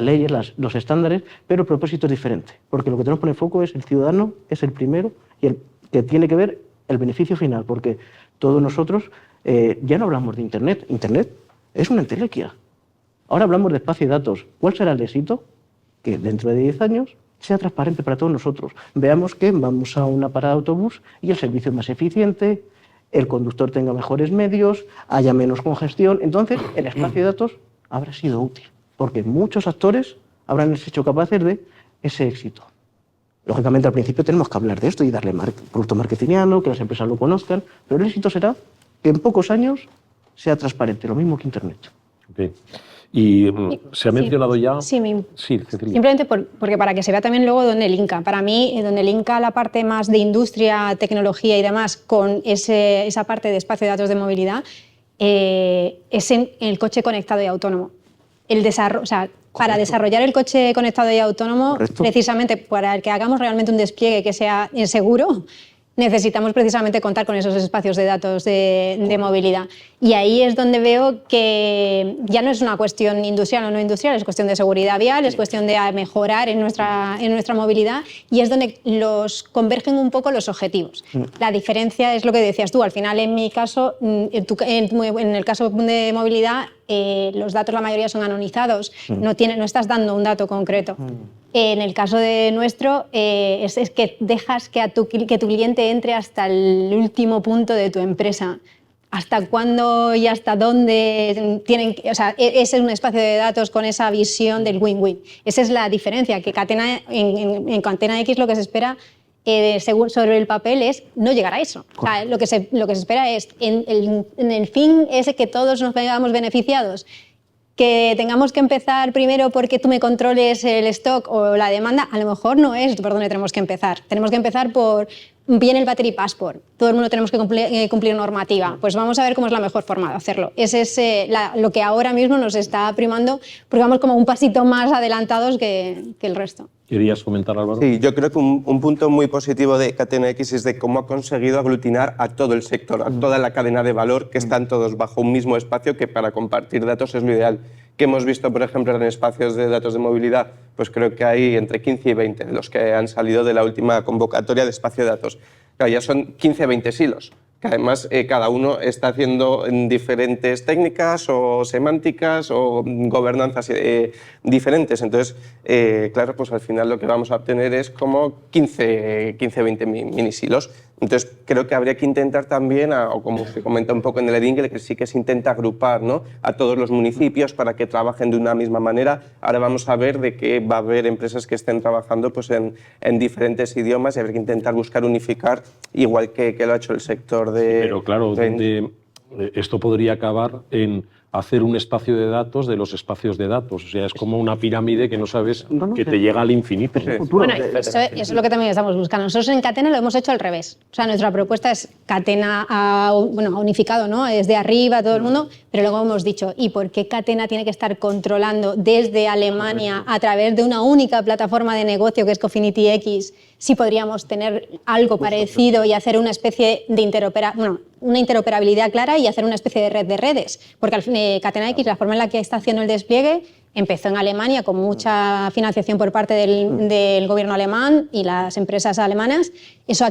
leyes, los estándares, pero el propósito es diferente. Porque lo que tenemos que poner foco es el ciudadano, es el primero, y el que tiene que ver el beneficio final, porque todos nosotros ya no hablamos de Internet. Internet es una entelequia. Ahora hablamos de espacio de datos. ¿Cuál será el éxito? Que dentro de 10 años sea transparente para todos nosotros. Veamos que vamos a una parada de autobús y el servicio es más eficiente, el conductor tenga mejores medios, haya menos congestión. Entonces, el espacio de datos habrá sido útil, porque muchos actores habrán hecho capaces de ese éxito. Lógicamente, al principio tenemos que hablar de esto y darle producto marketingiano, que las empresas lo conozcan, pero el éxito será que en pocos años sea transparente, lo mismo que Internet. Okay. Y se ha mencionado ya... Sí, Cecilia. Simplemente porque para que se vea también luego dónde linka. Para mí, donde linka la parte más de industria, tecnología y demás con esa parte de espacio de datos de movilidad, es en el coche conectado y autónomo. Para desarrollar el coche conectado y autónomo, correcto, precisamente para que hagamos realmente un despliegue que sea seguro, necesitamos precisamente contar con esos espacios de datos de movilidad. Y ahí es donde veo que ya no es una cuestión industrial o no industrial, es cuestión de seguridad vial, es cuestión de mejorar en nuestra movilidad, y es donde convergen un poco los objetivos. La diferencia es lo que decías tú, al final en mi caso, en el caso de movilidad, los datos la mayoría son anonimizados, no estás dando un dato concreto. En el caso de nuestro, es que dejas que tu cliente entre hasta el último punto de tu empresa. Hasta cuándo y hasta dónde ese es un espacio de datos con esa visión del win-win. Esa es la diferencia, que en Catena X lo que se espera sobre el papel es no llegar a eso. O sea, lo que se espera es, en el fin ese que todos nos veamos beneficiados, que tengamos que empezar primero porque tú me controles el stock o la demanda, a lo mejor no es por donde tenemos que empezar. Tenemos que empezar por bien el Battery Passport. Todo el mundo tenemos que cumplir normativa. Pues vamos a ver cómo es la mejor forma de hacerlo. Ese es lo que ahora mismo nos está primando, porque vamos como un pasito más adelantados que el resto. ¿Querías comentar, Álvaro? Sí, yo creo que un punto muy positivo de Catena X es de cómo ha conseguido aglutinar a todo el sector, a toda la cadena de valor, que están todos bajo un mismo espacio, que para compartir datos es lo ideal. Que hemos visto, por ejemplo, en espacios de datos de movilidad, pues creo que hay entre 15 y 20 de los que han salido de la última convocatoria de espacio de datos. Claro, ya son 15-20 silos, que además cada uno está haciendo diferentes técnicas o semánticas o gobernanzas diferentes. Entonces, claro, pues al final lo que vamos a obtener es como 15-20 minisilos. Entonces, creo que habría que intentar también, o como se comenta un poco en el EDINGLE, que sí que se intenta agrupar, ¿no?, a todos los municipios para que trabajen de una misma manera. Ahora vamos a ver de que va a haber empresas que estén trabajando pues, en diferentes idiomas y habrá que intentar buscar unificar, igual que lo ha hecho el sector de... Sí, pero claro, esto podría acabar en hacer un espacio de datos de los espacios de datos. O sea, es como una pirámide que no sabes que te llega al infinito, ¿no? Bueno, eso es lo que también estamos buscando. Nosotros en Catena lo hemos hecho al revés. O sea, nuestra propuesta es Catena unificado, ¿no? Desde arriba todo el mundo, pero luego hemos dicho, ¿y por qué Catena tiene que estar controlando desde Alemania a través de una única plataforma de negocio que es Cofinity X? Si podríamos tener algo parecido y hacer una especie de una interoperabilidad clara y hacer una especie de red de redes. Porque al fin, Catena X, la forma en la que está haciendo el despliegue, empezó en Alemania con mucha financiación por parte del gobierno alemán y las empresas alemanas. Eso,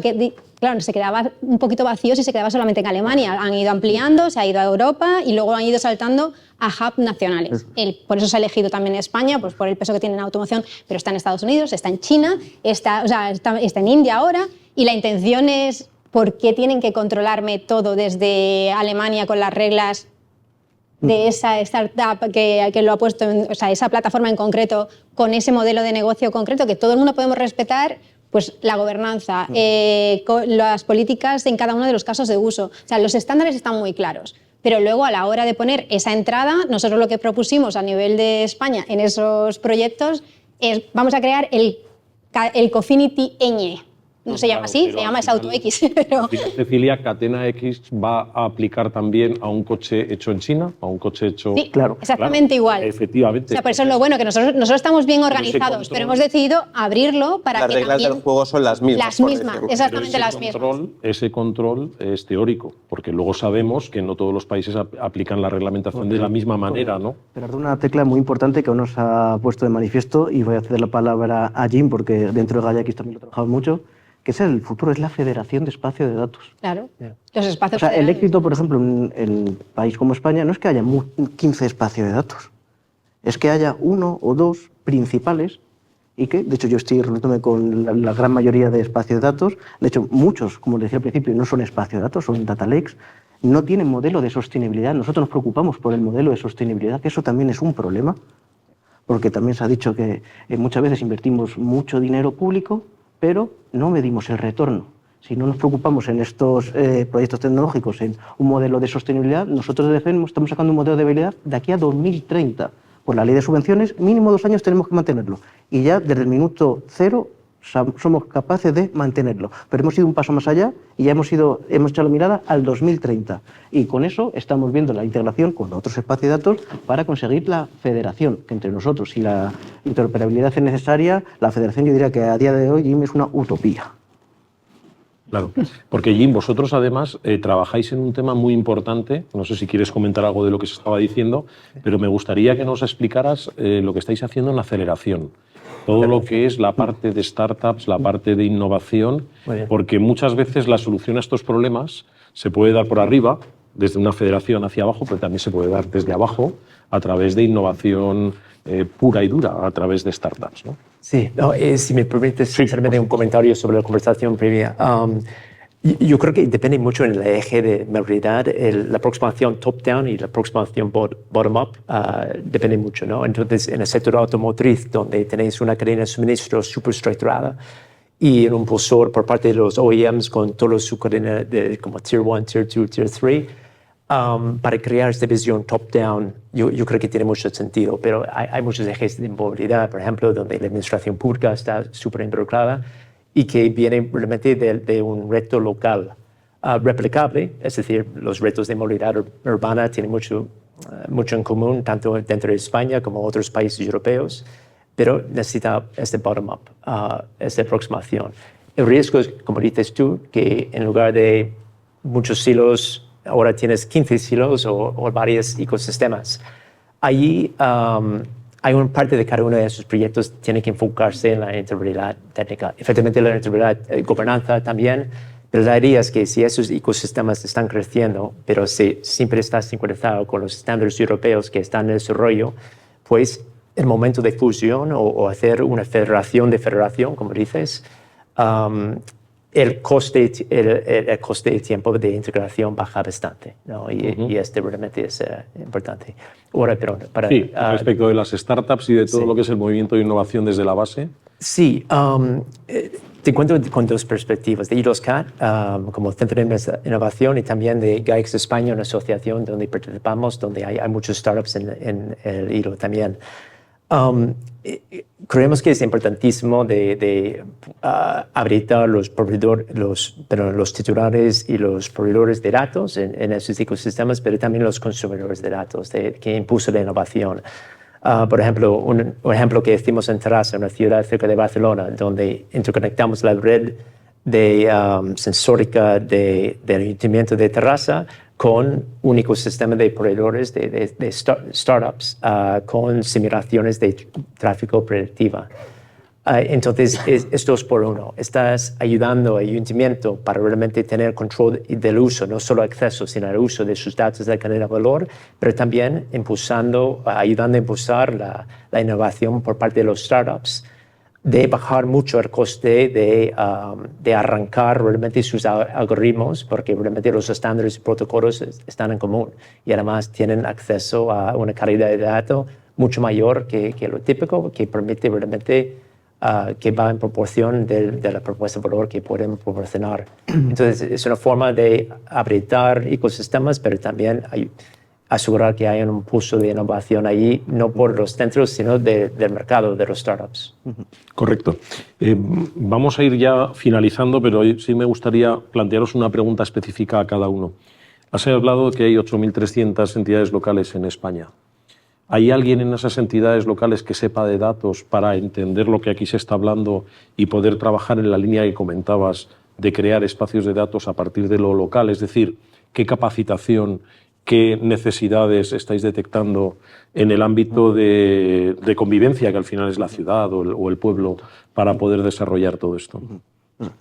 claro, se quedaba un poquito vacío si se quedaba solamente en Alemania. Han ido ampliando, se ha ido a Europa y luego han ido saltando a hubs nacionales. Por eso se ha elegido también España, pues por el peso que tiene en automoción, pero está en Estados Unidos, está en China, está en India ahora, y la intención es ¿por qué tienen que controlarme todo desde Alemania con las reglas de esa startup que lo ha puesto, esa plataforma en concreto, con ese modelo de negocio concreto, que todo el mundo podemos respetar? Pues la gobernanza, las políticas en cada uno de los casos de uso. O sea, los estándares están muy claros. Pero luego, a la hora de poner esa entrada, nosotros lo que propusimos a nivel de España en esos proyectos es, vamos a crear el Cofinity Ñ. No se llama así, se llama AutoX. Pero... Cecilia, Catena X va a aplicar también a un coche hecho en China, a un coche hecho... Sí, claro, exactamente igual. Efectivamente. O sea, por eso es lo bueno, que nosotros estamos bien organizados, pero hemos decidido abrirlo para que las reglas del juego son las mismas. Las mismas, exactamente las mismas. Ese control es teórico, porque luego sabemos que no todos los países aplican la reglamentación de la misma manera, ¿no? Pero una tecla muy importante que nos ha puesto de manifiesto, y voy a ceder la palabra a Jim, porque dentro de GaiaX también lo trabajamos mucho, que es el futuro, es la federación de espacio de datos. Claro, los espacios. O sea, el éxito, por ejemplo, en un país como España no es que haya 15 espacios de datos, es que haya uno o dos principales y que, de hecho, yo estoy reuniéndome con la gran mayoría de espacios de datos. De hecho, muchos, como decía al principio, no son espacios de datos, son data lakes, no tienen modelo de sostenibilidad. Nosotros nos preocupamos por el modelo de sostenibilidad, que eso también es un problema, porque también se ha dicho que muchas veces invertimos mucho dinero público, pero no medimos el retorno. Si no nos preocupamos en estos proyectos tecnológicos, en un modelo de sostenibilidad, nosotros estamos sacando un modelo de viabilidad de aquí a 2030. Por la ley de subvenciones, mínimo 2 años tenemos que mantenerlo. Y ya desde el minuto 0 somos capaces de mantenerlo. Pero hemos ido un paso más allá y ya hemos echado la mirada al 2030. Y con eso estamos viendo la integración con otros espacios de datos para conseguir la federación, que entre nosotros, si la interoperabilidad es necesaria, la federación yo diría que a día de hoy, Jim, es una utopía. Claro, porque Jim, vosotros además trabajáis en un tema muy importante, no sé si quieres comentar algo de lo que se estaba diciendo, pero me gustaría que nos explicaras lo que estáis haciendo en la aceleración. Todo lo que es la parte de startups, la parte de innovación, porque muchas veces la solución a estos problemas se puede dar por arriba, desde una federación hacia abajo, pero también se puede dar desde abajo a través de innovación pura y dura, a través de startups, ¿no? Sí, si me permites, sinceramente, un comentario sobre la conversación previa. Yo creo que depende mucho en el eje de movilidad. La aproximación top-down y la aproximación bottom-up depende mucho, ¿no? Entonces, en el sector automotriz, donde tenéis una cadena de suministro súper estructurada y un impulsor por parte de los OEMs con toda su cadena de como Tier 1, Tier 2, Tier 3, para crear esta visión top-down, yo creo que tiene mucho sentido, pero hay muchos ejes de movilidad, por ejemplo, donde la administración pública está súper involucrada y que viene realmente de un reto local replicable, es decir, los retos de movilidad urbana tienen mucho en común, tanto dentro de España como otros países europeos, pero necesita este bottom-up, esta aproximación. El riesgo es, como dices tú, que en lugar de muchos silos, ahora tienes 15 silos o varios ecosistemas. Allí hay una parte de cada uno de esos proyectos que tiene que enfocarse en la interoperabilidad técnica. Efectivamente, la interoperabilidad gobernanza también, pero la idea es que si esos ecosistemas están creciendo, pero si siempre está sincronizado con los estándares europeos que están en desarrollo, pues el momento de fusión o hacer una federación de federación, como dices, el coste de tiempo de integración baja bastante, ¿no? Y este realmente es importante. Ahora, perdón, sí, respecto de las startups y de todo lo que es el movimiento de innovación desde la base. Sí, te encuentro con dos perspectivas, de IROSCAT como Centro de Innovación y también de GAIX España, una asociación donde participamos, donde hay muchos startups en el IRO también. Creemos que es importantísimo de habilitar los titulares y los proveedores de datos en esos ecosistemas, pero también los consumidores de datos que impulsan la innovación. Por ejemplo, un ejemplo que hicimos en Terrassa, una ciudad cerca de Barcelona, donde interconectamos la red sensórica del ayuntamiento de Terrassa con un ecosistema de proveedores de startups con simulaciones de tráfico predictiva. Entonces, es 2 por 1. Estás ayudando al ayuntamiento para realmente tener control del uso, no solo acceso, sino el uso de sus datos de cadena de valor, pero también ayudando a impulsar la innovación por parte de los startups, de bajar mucho el coste de arrancar realmente sus algoritmos, porque realmente los estándares y protocolos están en común y además tienen acceso a una calidad de datos mucho mayor que lo típico, que permite realmente que va en proporción de la propuesta de valor que pueden proporcionar. Entonces, es una forma de habilitar ecosistemas, pero también asegurar que haya un impulso de innovación allí, no por los centros, sino del mercado, de los startups. Correcto. Vamos a ir ya finalizando, pero sí me gustaría plantearos una pregunta específica a cada uno. Has hablado de que hay 8.300 entidades locales en España. ¿Hay alguien en esas entidades locales que sepa de datos para entender lo que aquí se está hablando y poder trabajar en la línea que comentabas de crear espacios de datos a partir de lo local? Es decir, ¿qué capacitación, qué necesidades estáis detectando en el ámbito de convivencia, que al final es la ciudad o el pueblo, para poder desarrollar todo esto?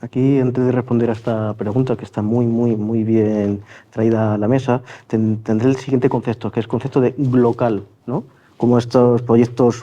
Aquí, antes de responder a esta pregunta, que está muy bien traída a la mesa, tendré el siguiente concepto, que es el concepto de local, ¿no? Como estos proyectos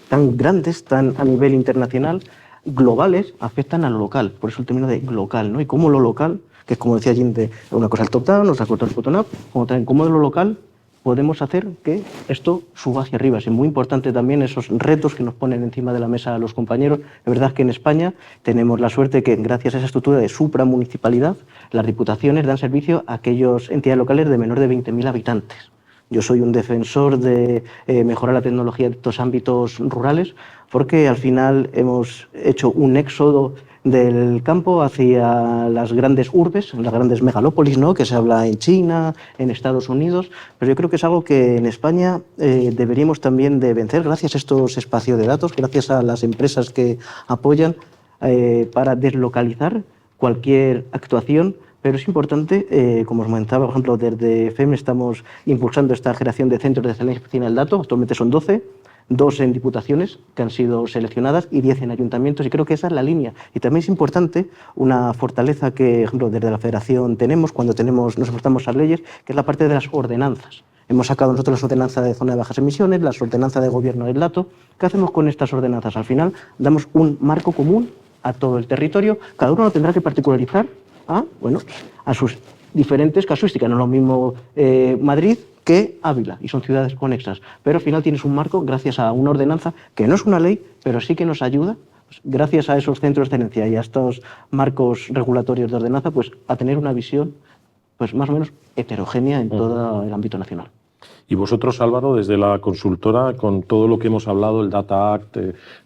tan grandes, tan a nivel internacional, globales, afectan a lo local. Por eso el término de local, ¿no? Y cómo lo local, que es como decía Jim, una cosa el top-down, otra cosa el bottom-up, como también cómo de lo local podemos hacer que esto suba hacia arriba. Es muy importante también esos retos que nos ponen encima de la mesa los compañeros. Es verdad que en España tenemos la suerte que gracias a esa estructura de supramunicipalidad, las diputaciones dan servicio a aquellas entidades locales de menor de 20.000 habitantes. Yo soy un defensor de mejorar la tecnología en estos ámbitos rurales porque al final hemos hecho un éxodo del campo hacia las grandes urbes, las grandes megalópolis, ¿no? Que se habla en China, en Estados Unidos, pero yo creo que es algo que en España deberíamos también de vencer gracias a estos espacios de datos, gracias a las empresas que apoyan para deslocalizar cualquier actuación. Pero es importante, como os comentaba, por ejemplo, desde FEM estamos impulsando esta generación de centros de excelencia en el dato, actualmente son 12, 2 en diputaciones que han sido seleccionadas y 10 en ayuntamientos, y creo que esa es la línea. Y también es importante una fortaleza que, por ejemplo, desde la Federación tenemos cuando nos enfrentamos a leyes, que es la parte de las ordenanzas. Hemos sacado nosotros las ordenanzas de zona de bajas emisiones, las ordenanzas de gobierno del dato. ¿Qué hacemos con estas ordenanzas? Al final damos un marco común a todo el territorio, cada uno lo tendrá que particularizar a sus diferentes casuísticas. No es lo mismo Madrid que Ávila, y son ciudades conexas, pero al final tienes un marco gracias a una ordenanza que no es una ley, pero sí que nos ayuda, pues, gracias a esos centros de excelencia y a estos marcos regulatorios de ordenanza, pues a tener una visión pues más o menos heterogénea en todo el ámbito nacional. Y vosotros, Álvaro, desde la consultora, con todo lo que hemos hablado, el Data Act,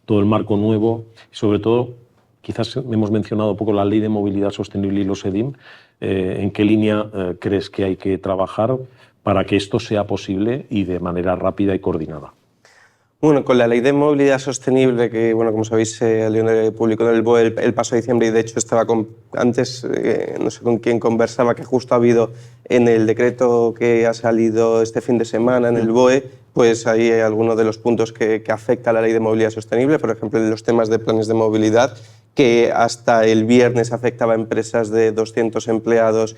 todo el marco nuevo, y sobre todo, quizás hemos mencionado poco la Ley de Movilidad Sostenible y los EDIM, ¿en qué línea crees que hay que trabajar para que esto sea posible y de manera rápida y coordinada? Bueno, con la Ley de Movilidad Sostenible, que, bueno, como sabéis, publicó en el BOE el pasado diciembre, y de hecho estaba antes, no sé con quién conversaba, que justo ha habido en el decreto que ha salido este fin de semana en el BOE, pues hay algunos de los puntos que afecta a la Ley de Movilidad Sostenible, por ejemplo, en los temas de planes de movilidad, que hasta el viernes afectaba a empresas de 200 empleados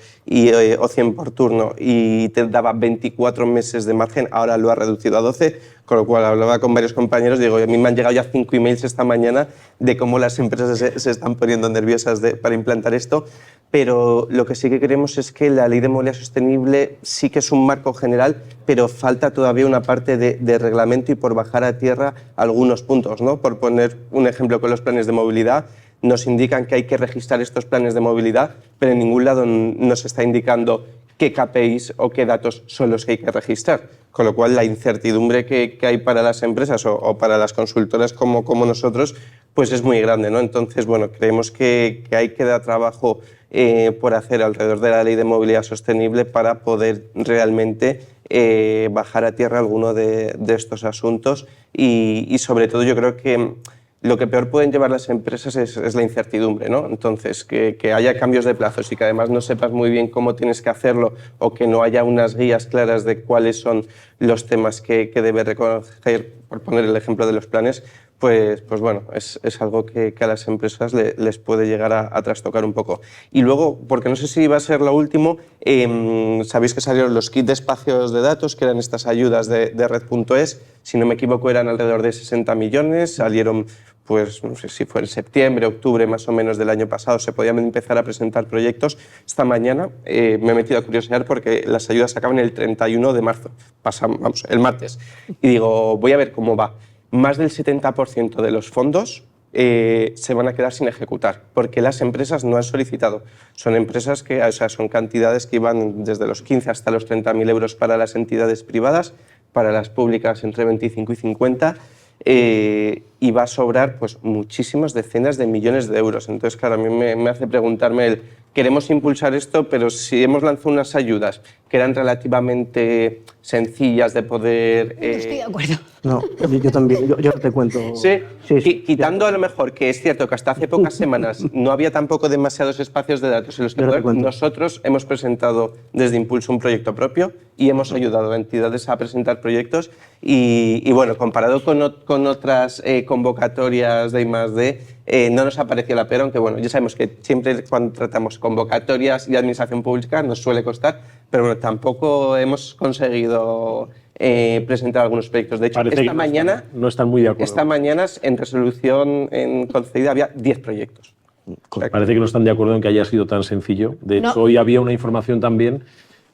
o 100 por turno y te daba 24 meses de margen, ahora lo ha reducido a 12, con lo cual hablaba con varios compañeros, digo, a mí me han llegado ya 5 emails esta mañana de cómo las empresas se están poniendo nerviosas para implantar esto, pero lo que sí que queremos es que la Ley de Movilidad Sostenible sí que es un marco general, pero falta todavía una parte de reglamento y por bajar a tierra algunos puntos, ¿no? Por poner un ejemplo con los planes de movilidad, nos indican que hay que registrar estos planes de movilidad, pero en ningún lado nos está indicando qué KPIs o qué datos son los que hay que registrar. Con lo cual, la incertidumbre que hay para las empresas o para las consultoras como nosotros, pues es muy grande, ¿no? Entonces, bueno, creemos que hay que dar trabajo por hacer alrededor de la Ley de Movilidad Sostenible para poder realmente bajar a tierra alguno de estos asuntos y sobre todo yo creo que lo que peor pueden llevar las empresas es la incertidumbre, ¿no? Entonces, que haya cambios de plazos y que además no sepas muy bien cómo tienes que hacerlo o que no haya unas guías claras de cuáles son los temas que debe recoger, por poner el ejemplo de los planes, pues bueno, es algo que a las empresas les puede llegar a trastocar un poco. Y luego, porque no sé si va a ser lo último, sabéis que salieron los kits de espacios de datos, que eran estas ayudas de Red.es, si no me equivoco eran alrededor de 60 millones, salieron, pues no sé si fue en septiembre, octubre más o menos del año pasado, se podían empezar a presentar proyectos. Esta mañana me he metido a curiosear porque las ayudas acaban el 31 de marzo, vamos, el martes, y digo, voy a ver cómo va. Más del 70% de los fondos se van a quedar sin ejecutar porque las empresas no han solicitado. Son empresas que, o sea, son cantidades que van desde los 15 hasta los 30.000 euros para las entidades privadas, para las públicas entre 25 y 50, y va a sobrar pues, muchísimas decenas de millones de euros. Entonces, claro, a mí me hace preguntarme queremos impulsar esto, pero si hemos lanzado unas ayudas que eran relativamente sencillas de poder... Estoy de acuerdo. No, yo también, yo te cuento. Sí, Sí. Quitando a lo mejor que es cierto que hasta hace pocas semanas no había tampoco demasiados espacios de datos en los que nosotros hemos presentado desde Impulso un proyecto propio y hemos ayudado a entidades a presentar proyectos y bueno, comparado con otras convocatorias de I+D, no nos ha parecido la pena, aunque bueno, ya sabemos que siempre cuando tratamos convocatorias y administración pública nos suele costar, pero bueno, tampoco hemos conseguido presentar algunos proyectos. De hecho, esta mañana no están muy de acuerdo. Esta mañana en resolución concedida había 10 proyectos. Parece que no están de acuerdo en que haya sido tan sencillo. De hecho, hoy había una información también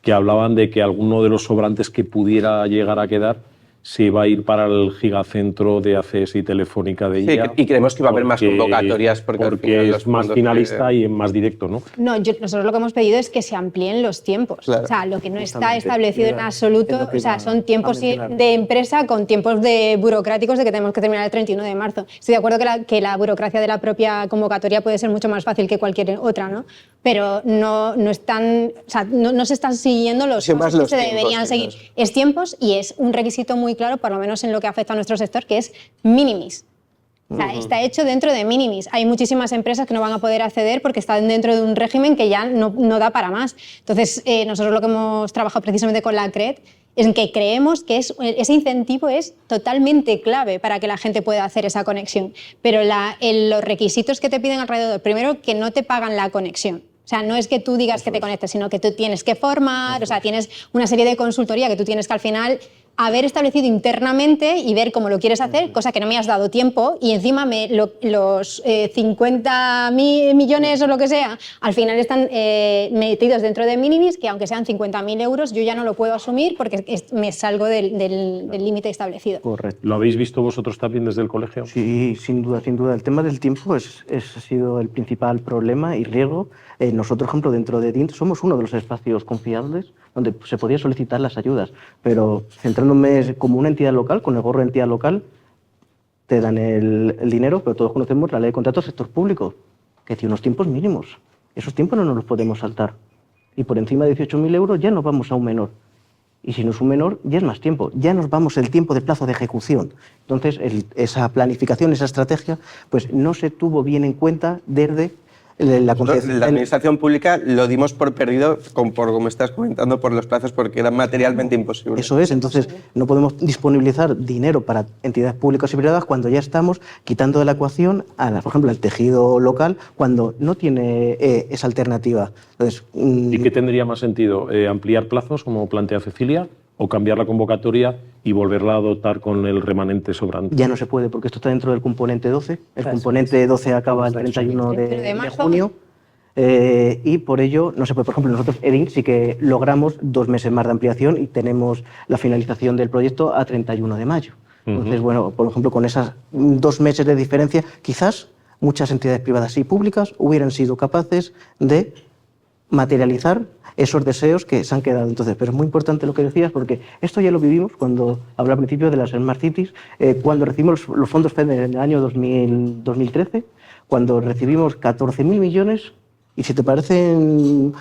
que hablaban de que alguno de los sobrantes que pudiera llegar a quedar se iba a ir para el gigacentro de ACS y Telefónica de IA. Sí, y creemos que va a haber más convocatorias porque es más finalista y más directo, ¿no? No, nosotros lo que hemos pedido es que se amplíen los tiempos. Claro. O sea, lo que no está establecido en absoluto, o sea, son tiempos de empresa con tiempos burocráticos de que tenemos que terminar el 31 de marzo. Estoy de acuerdo que la burocracia de la propia convocatoria puede ser mucho más fácil que cualquier otra, ¿no? Pero no están, o sea, no se están siguiendo los pasos que se deberían seguir. Es tiempos y es un requisito muy claro, por lo menos en lo que afecta a nuestro sector, que es minimis. O sea, está hecho dentro de minimis. Hay muchísimas empresas que no van a poder acceder porque están dentro de un régimen que ya no da para más. Entonces, nosotros lo que hemos trabajado precisamente con la CRED es que creemos que ese incentivo es totalmente clave para que la gente pueda hacer esa conexión. Pero los requisitos que te piden alrededor, primero, que no te pagan la conexión. O sea, no es que tú digas que te conectes, sino que tú tienes que formar, o sea, tienes una serie de consultoría que tú tienes que al final haber establecido internamente y ver cómo lo quieres hacer, cosa que no me has dado tiempo, y encima los 50 millones o lo que sea, al final están metidos dentro de minimis, que aunque sean 50.000 euros, yo ya no lo puedo asumir porque me salgo del límite establecido. Correcto. ¿Lo habéis visto vosotros también desde el colegio? Sí, sin duda, sin duda. El tema del tiempo ha sido el principal problema y riesgo. Nosotros, por ejemplo, dentro de DINT somos uno de los espacios confiables donde se podía solicitar las ayudas, pero centrándome como una entidad local, con el gorro de entidad local, te dan el dinero, pero todos conocemos la ley de contratos del sector público, que tiene unos tiempos mínimos. Esos tiempos no nos los podemos saltar. Y por encima de 18.000 euros ya nos vamos a un menor. Y si no es un menor, ya es más tiempo. Ya nos vamos el tiempo de plazo de ejecución. Entonces, esa planificación, esa estrategia, pues no se tuvo bien en cuenta desde la concepción. La administración pública lo dimos por perdido, por como estás comentando, por los plazos, porque era materialmente imposible. Eso es, entonces no podemos disponibilizar dinero para entidades públicas y privadas cuando ya estamos quitando de la ecuación, por ejemplo, al tejido local, cuando no tiene esa alternativa. Entonces, ¿Y qué tendría más sentido? ¿Ampliar plazos, como plantea Cecilia, o cambiar la convocatoria y volverla a dotar con el remanente sobrante? Ya no se puede, porque esto está dentro del componente 12. El componente 12 acaba el 31 de junio. Y por ello no se puede. Por ejemplo, nosotros, EDIN, sí que logramos 2 meses más de ampliación y tenemos la finalización del proyecto a 31 de mayo. Entonces, bueno, por ejemplo, con esas 2 meses de diferencia, quizás muchas entidades privadas y públicas hubieran sido capaces de materializar esos deseos que se han quedado. Entonces, pero es muy importante lo que decías, porque esto ya lo vivimos cuando hablaba al principio de las Smart Cities, cuando recibimos los fondos FEDER en el año 2013, cuando recibimos 14.000 millones, y si te parecen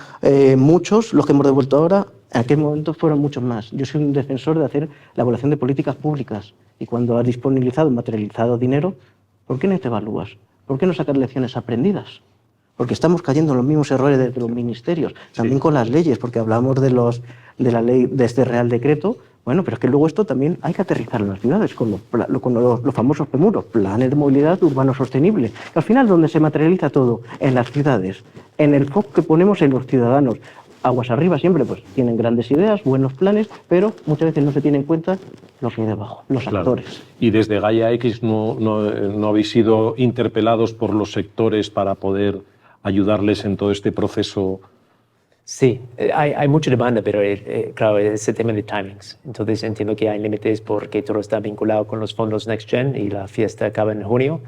muchos los que hemos devuelto ahora, en aquel momento fueron muchos más. Yo soy un defensor de hacer la evaluación de políticas públicas, y cuando has disponibilizado, materializado dinero, ¿por qué no te evalúas? ¿Por qué no sacar lecciones aprendidas? Porque estamos cayendo en los mismos errores desde los ministerios, también con las leyes, porque hablamos de la ley, de este Real Decreto. Bueno, pero es que luego esto también hay que aterrizarlo en las ciudades, con los famosos PMUROS, Planes de Movilidad Urbano Sostenible. Que al final, donde se materializa todo, en las ciudades, en el foco que ponemos en los ciudadanos. Aguas arriba siempre pues tienen grandes ideas, buenos planes, pero muchas veces no se tiene en cuenta lo que hay debajo, los actores. ¿Y desde Gaia X no habéis sido interpelados por los sectores para poder ayudarles en todo este proceso? Sí, hay mucha demanda, pero claro, es el tema de timings. Entonces entiendo que hay límites porque todo está vinculado con los fondos NextGen y la fiesta acaba en junio.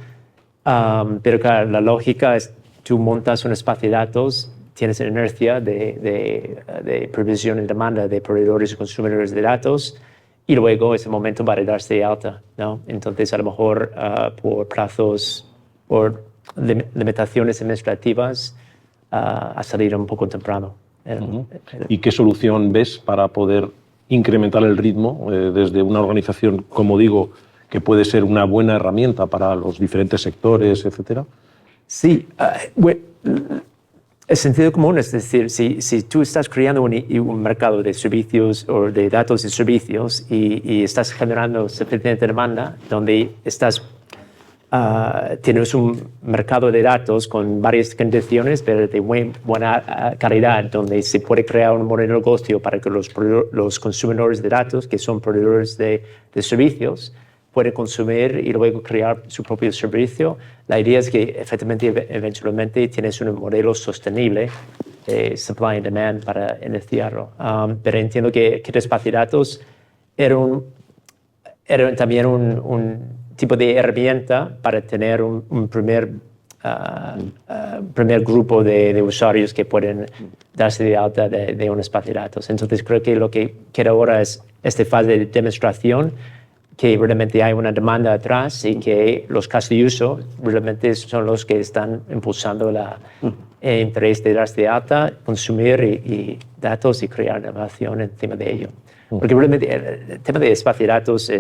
Pero claro, la lógica es, tú montas un espacio de datos, tienes inercia de provisión y demanda de proveedores y consumidores de datos, y luego es el momento para darse de alta, ¿no? Entonces, a lo mejor por plazos, por limitaciones administrativas, ha salido un poco temprano. ¿Y qué solución ves para poder incrementar el ritmo desde una organización, como digo, que puede ser una buena herramienta para los diferentes sectores, etcétera? Sí, el sentido común, es decir, si tú estás creando un mercado de servicios o de datos y servicios y estás generando suficiente demanda, donde tienes un mercado de datos con varias condiciones, pero de muy buena calidad, donde se puede crear un modelo de negocio para que los consumidores de datos, que son proveedores de servicios, pueden consumir y luego crear su propio servicio. La idea es que efectivamente, eventualmente, tienes un modelo sostenible de supply and demand para iniciarlo. Pero entiendo que el espacio de datos era también un tipo de herramienta para tener un primer grupo de usuarios que pueden darse de alta de un espacio de datos. Entonces creo que lo que queda ahora es esta fase de demostración, que realmente hay una demanda atrás y que los casos de uso realmente son los que están impulsando el interés de darse de alta, consumir y datos y crear innovación encima de ello. Porque realmente el tema de espacio de datos,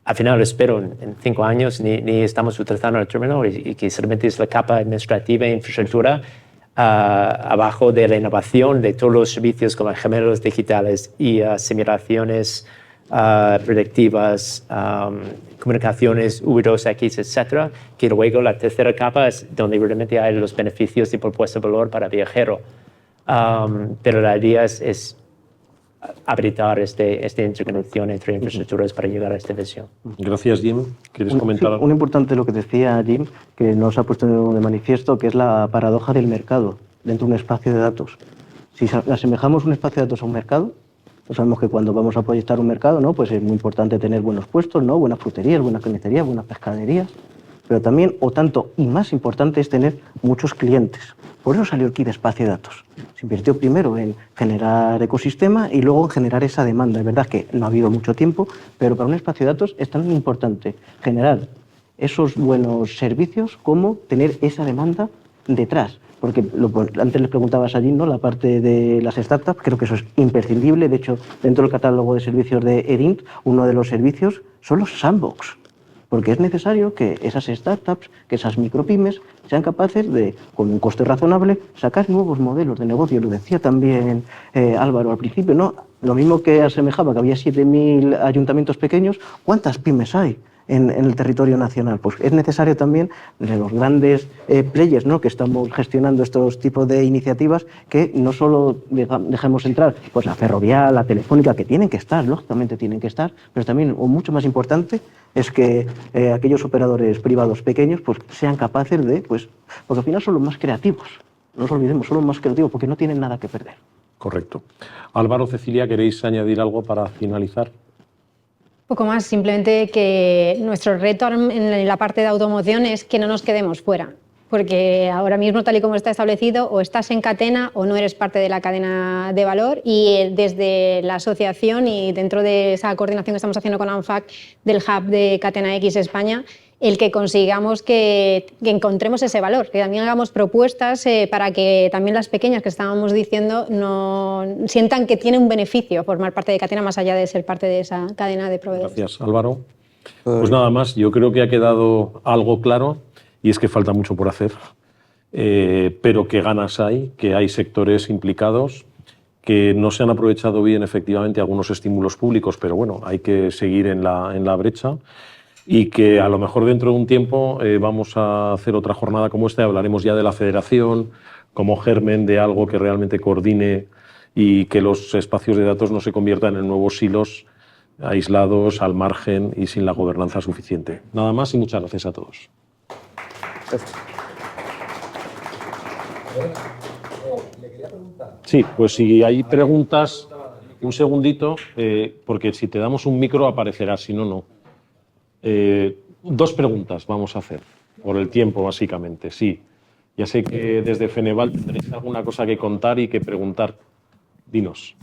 al final espero en 5 años ni estamos utilizando el término y que solamente es la capa administrativa e infraestructura abajo de la innovación de todos los servicios como gemelos digitales y simulaciones predictivas, comunicaciones V2X, etcétera, que luego la tercera capa es donde realmente hay los beneficios y propuesta de valor para el viajero. Pero la idea es habilitar esta interconexión entre infraestructuras para llegar a esta visión. Gracias, Jim. ¿Quieres comentar algo? Un importante lo que decía Jim, que nos ha puesto de manifiesto, que es la paradoja del mercado dentro de un espacio de datos. Si asemejamos un espacio de datos a un mercado, pues sabemos que cuando vamos a proyectar un mercado, ¿no? Pues es muy importante tener buenos puestos, ¿no? Buenas fruterías, buenas carnicerías, buenas pescaderías, pero también, o tanto y más importante, es tener muchos clientes. Por eso salió el kit de espacio de datos. Se invirtió primero en generar ecosistema y luego en generar esa demanda. Es verdad que no ha habido mucho tiempo, pero para un espacio de datos es tan importante generar esos buenos servicios como tener esa demanda detrás. Porque antes les preguntabas allí, ¿no? La parte de las startups, creo que eso es imprescindible. De hecho, dentro del catálogo de servicios de EDINT, uno de los servicios son los sandbox. Porque es necesario que esas startups, que esas micropymes, sean capaces de, con un coste razonable, sacar nuevos modelos de negocio. Lo decía también Álvaro al principio, ¿no? Lo mismo que asemejaba que había 7.000 ayuntamientos pequeños, ¿cuántas pymes hay en el territorio nacional? Pues es necesario también, de los grandes players, ¿no? Que estamos gestionando estos tipos de iniciativas, que no solo dejemos entrar pues la ferroviaria, la telefónica, que tienen que estar, lógicamente tienen que estar, pero también, o mucho más importante, es que aquellos operadores privados pequeños pues sean capaces de, pues, porque al final son los más creativos, no nos olvidemos, son los más creativos porque no tienen nada que perder. Correcto. Álvaro, Cecilia, ¿queréis añadir algo para finalizar? Poco más, simplemente que nuestro reto en la parte de automoción es que no nos quedemos fuera, porque ahora mismo, tal y como está establecido, o estás en cadena o no eres parte de la cadena de valor, y desde la asociación y dentro de esa coordinación que estamos haciendo con ANFAC del Hub de Catena X España, el que consigamos que encontremos ese valor, que también hagamos propuestas para que también las pequeñas que estábamos diciendo no sientan que tiene un beneficio formar parte de Catena más allá de ser parte de esa cadena de proveedores. Gracias, Álvaro. Pues nada más, yo creo que ha quedado algo claro y es que falta mucho por hacer, pero que ganas hay, que hay sectores implicados, que no se han aprovechado bien efectivamente algunos estímulos públicos, pero bueno, hay que seguir en la brecha. Y que a lo mejor dentro de un tiempo vamos a hacer otra jornada como esta y hablaremos ya de la federación como germen de algo que realmente coordine y que los espacios de datos no se conviertan en nuevos silos aislados, al margen y sin la gobernanza suficiente. Nada más y muchas gracias a todos. Sí, pues si hay preguntas, un segundito, porque si te damos un micro aparecerá, si no, no. Dos preguntas vamos a hacer, por el tiempo básicamente, sí. Ya sé que desde Feneval tenéis alguna cosa que contar y que preguntar. Dinos.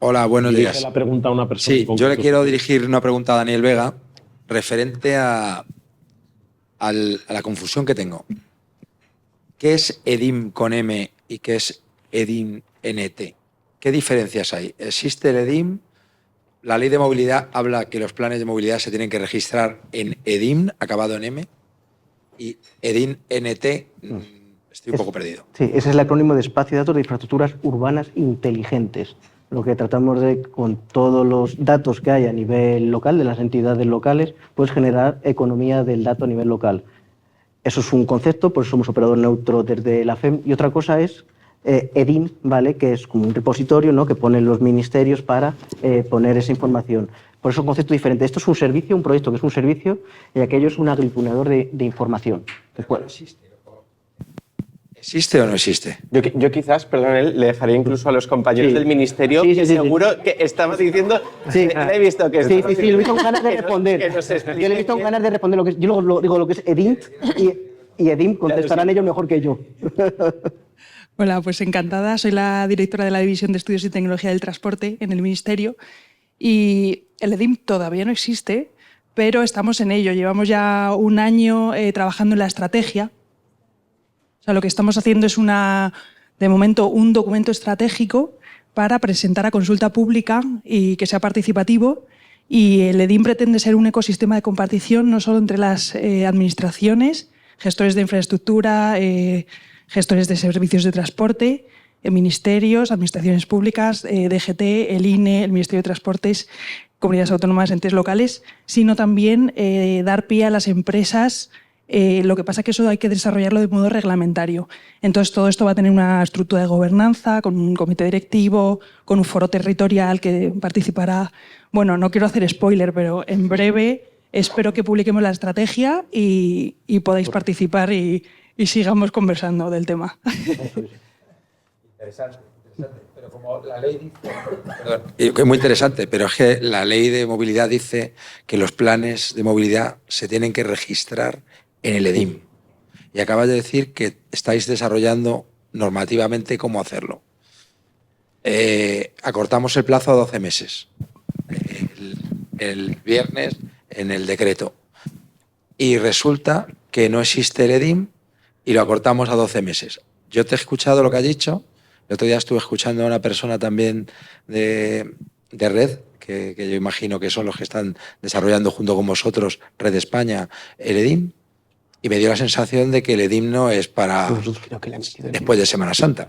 Hola, buenos días. La pregunta a una persona. Sí, yo le quiero dirigir una pregunta a Daniel Vega referente a la confusión que tengo. ¿Qué es EDIM con M y qué es EDIM NT? ¿Qué diferencias hay? ¿Existe el EDIM? La ley de movilidad habla que los planes de movilidad se tienen que registrar en EDIM, acabado en M, y EDIM NT, estoy un poco perdido. Sí, ese es el acrónimo de Espacio de Datos de Infraestructuras Urbanas Inteligentes. Lo que tratamos de, con todos los datos que hay a nivel local, de las entidades locales, pues generar economía del dato a nivel local. Eso es un concepto, por eso somos operador neutro desde la FEM, y otra cosa es EDIM, ¿vale? Que es como un repositorio, ¿no? Que ponen los ministerios para poner esa información. Por eso es un concepto diferente. Esto es un servicio, un proyecto que es un servicio, y aquello es un aglutinador de información. ¿Existe o no existe? Yo quizás, perdón, le dejaría incluso a los compañeros del ministerio, que seguro que estamos diciendo, le he visto que... Sí, lo he visto con ganas de responder. Yo le he visto con ganas de responder. Yo luego digo lo que es EDIM, y EDIM contestarán ellos mejor que yo. Hola, pues encantada. Soy la directora de la División de Estudios y Tecnología del Transporte en el Ministerio y el EDIM todavía no existe, pero estamos en ello. Llevamos ya un año trabajando en la estrategia. O sea, lo que estamos haciendo es de momento un documento estratégico para presentar a consulta pública y que sea participativo. Y el EDIM pretende ser un ecosistema de compartición no solo entre las administraciones, gestores de infraestructura, gestores de servicios de transporte, ministerios, administraciones públicas, DGT, el INE, el Ministerio de Transportes, comunidades autónomas, entes locales, sino también dar pie a las empresas Lo que pasa es que eso hay que desarrollarlo de modo reglamentario. Entonces, todo esto va a tener una estructura de gobernanza, con un comité directivo, con un foro territorial que participará. Bueno, no quiero hacer spoiler, pero en breve espero que publiquemos la estrategia y podáis participar y sigamos conversando del tema. Interesante. Pero como la ley dice... Perdón, es muy interesante, pero es que la ley de movilidad dice que los planes de movilidad se tienen que registrar en el EDIM. Y acabas de decir que estáis desarrollando normativamente cómo hacerlo. Acortamos el plazo a 12 meses. El viernes en el decreto. Y resulta que no existe el EDIM y lo acortamos a 12 meses. Yo te he escuchado lo que has dicho. El otro día estuve escuchando a una persona también de Red, que yo imagino que son los que están desarrollando junto con vosotros, Red España, el EDIM, y me dio la sensación de que el EDIM no es para después de Semana Santa.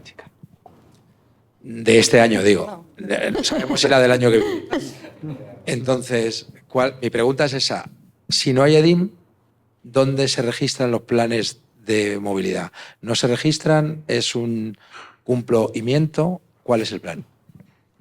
De este año, digo. No sabemos si era del año que viene. Entonces, mi pregunta es esa. Si no hay EDIM, ¿dónde se registran los planes de movilidad? ¿No se registran? ¿Es un cumplimiento? ¿Cuál es el plan?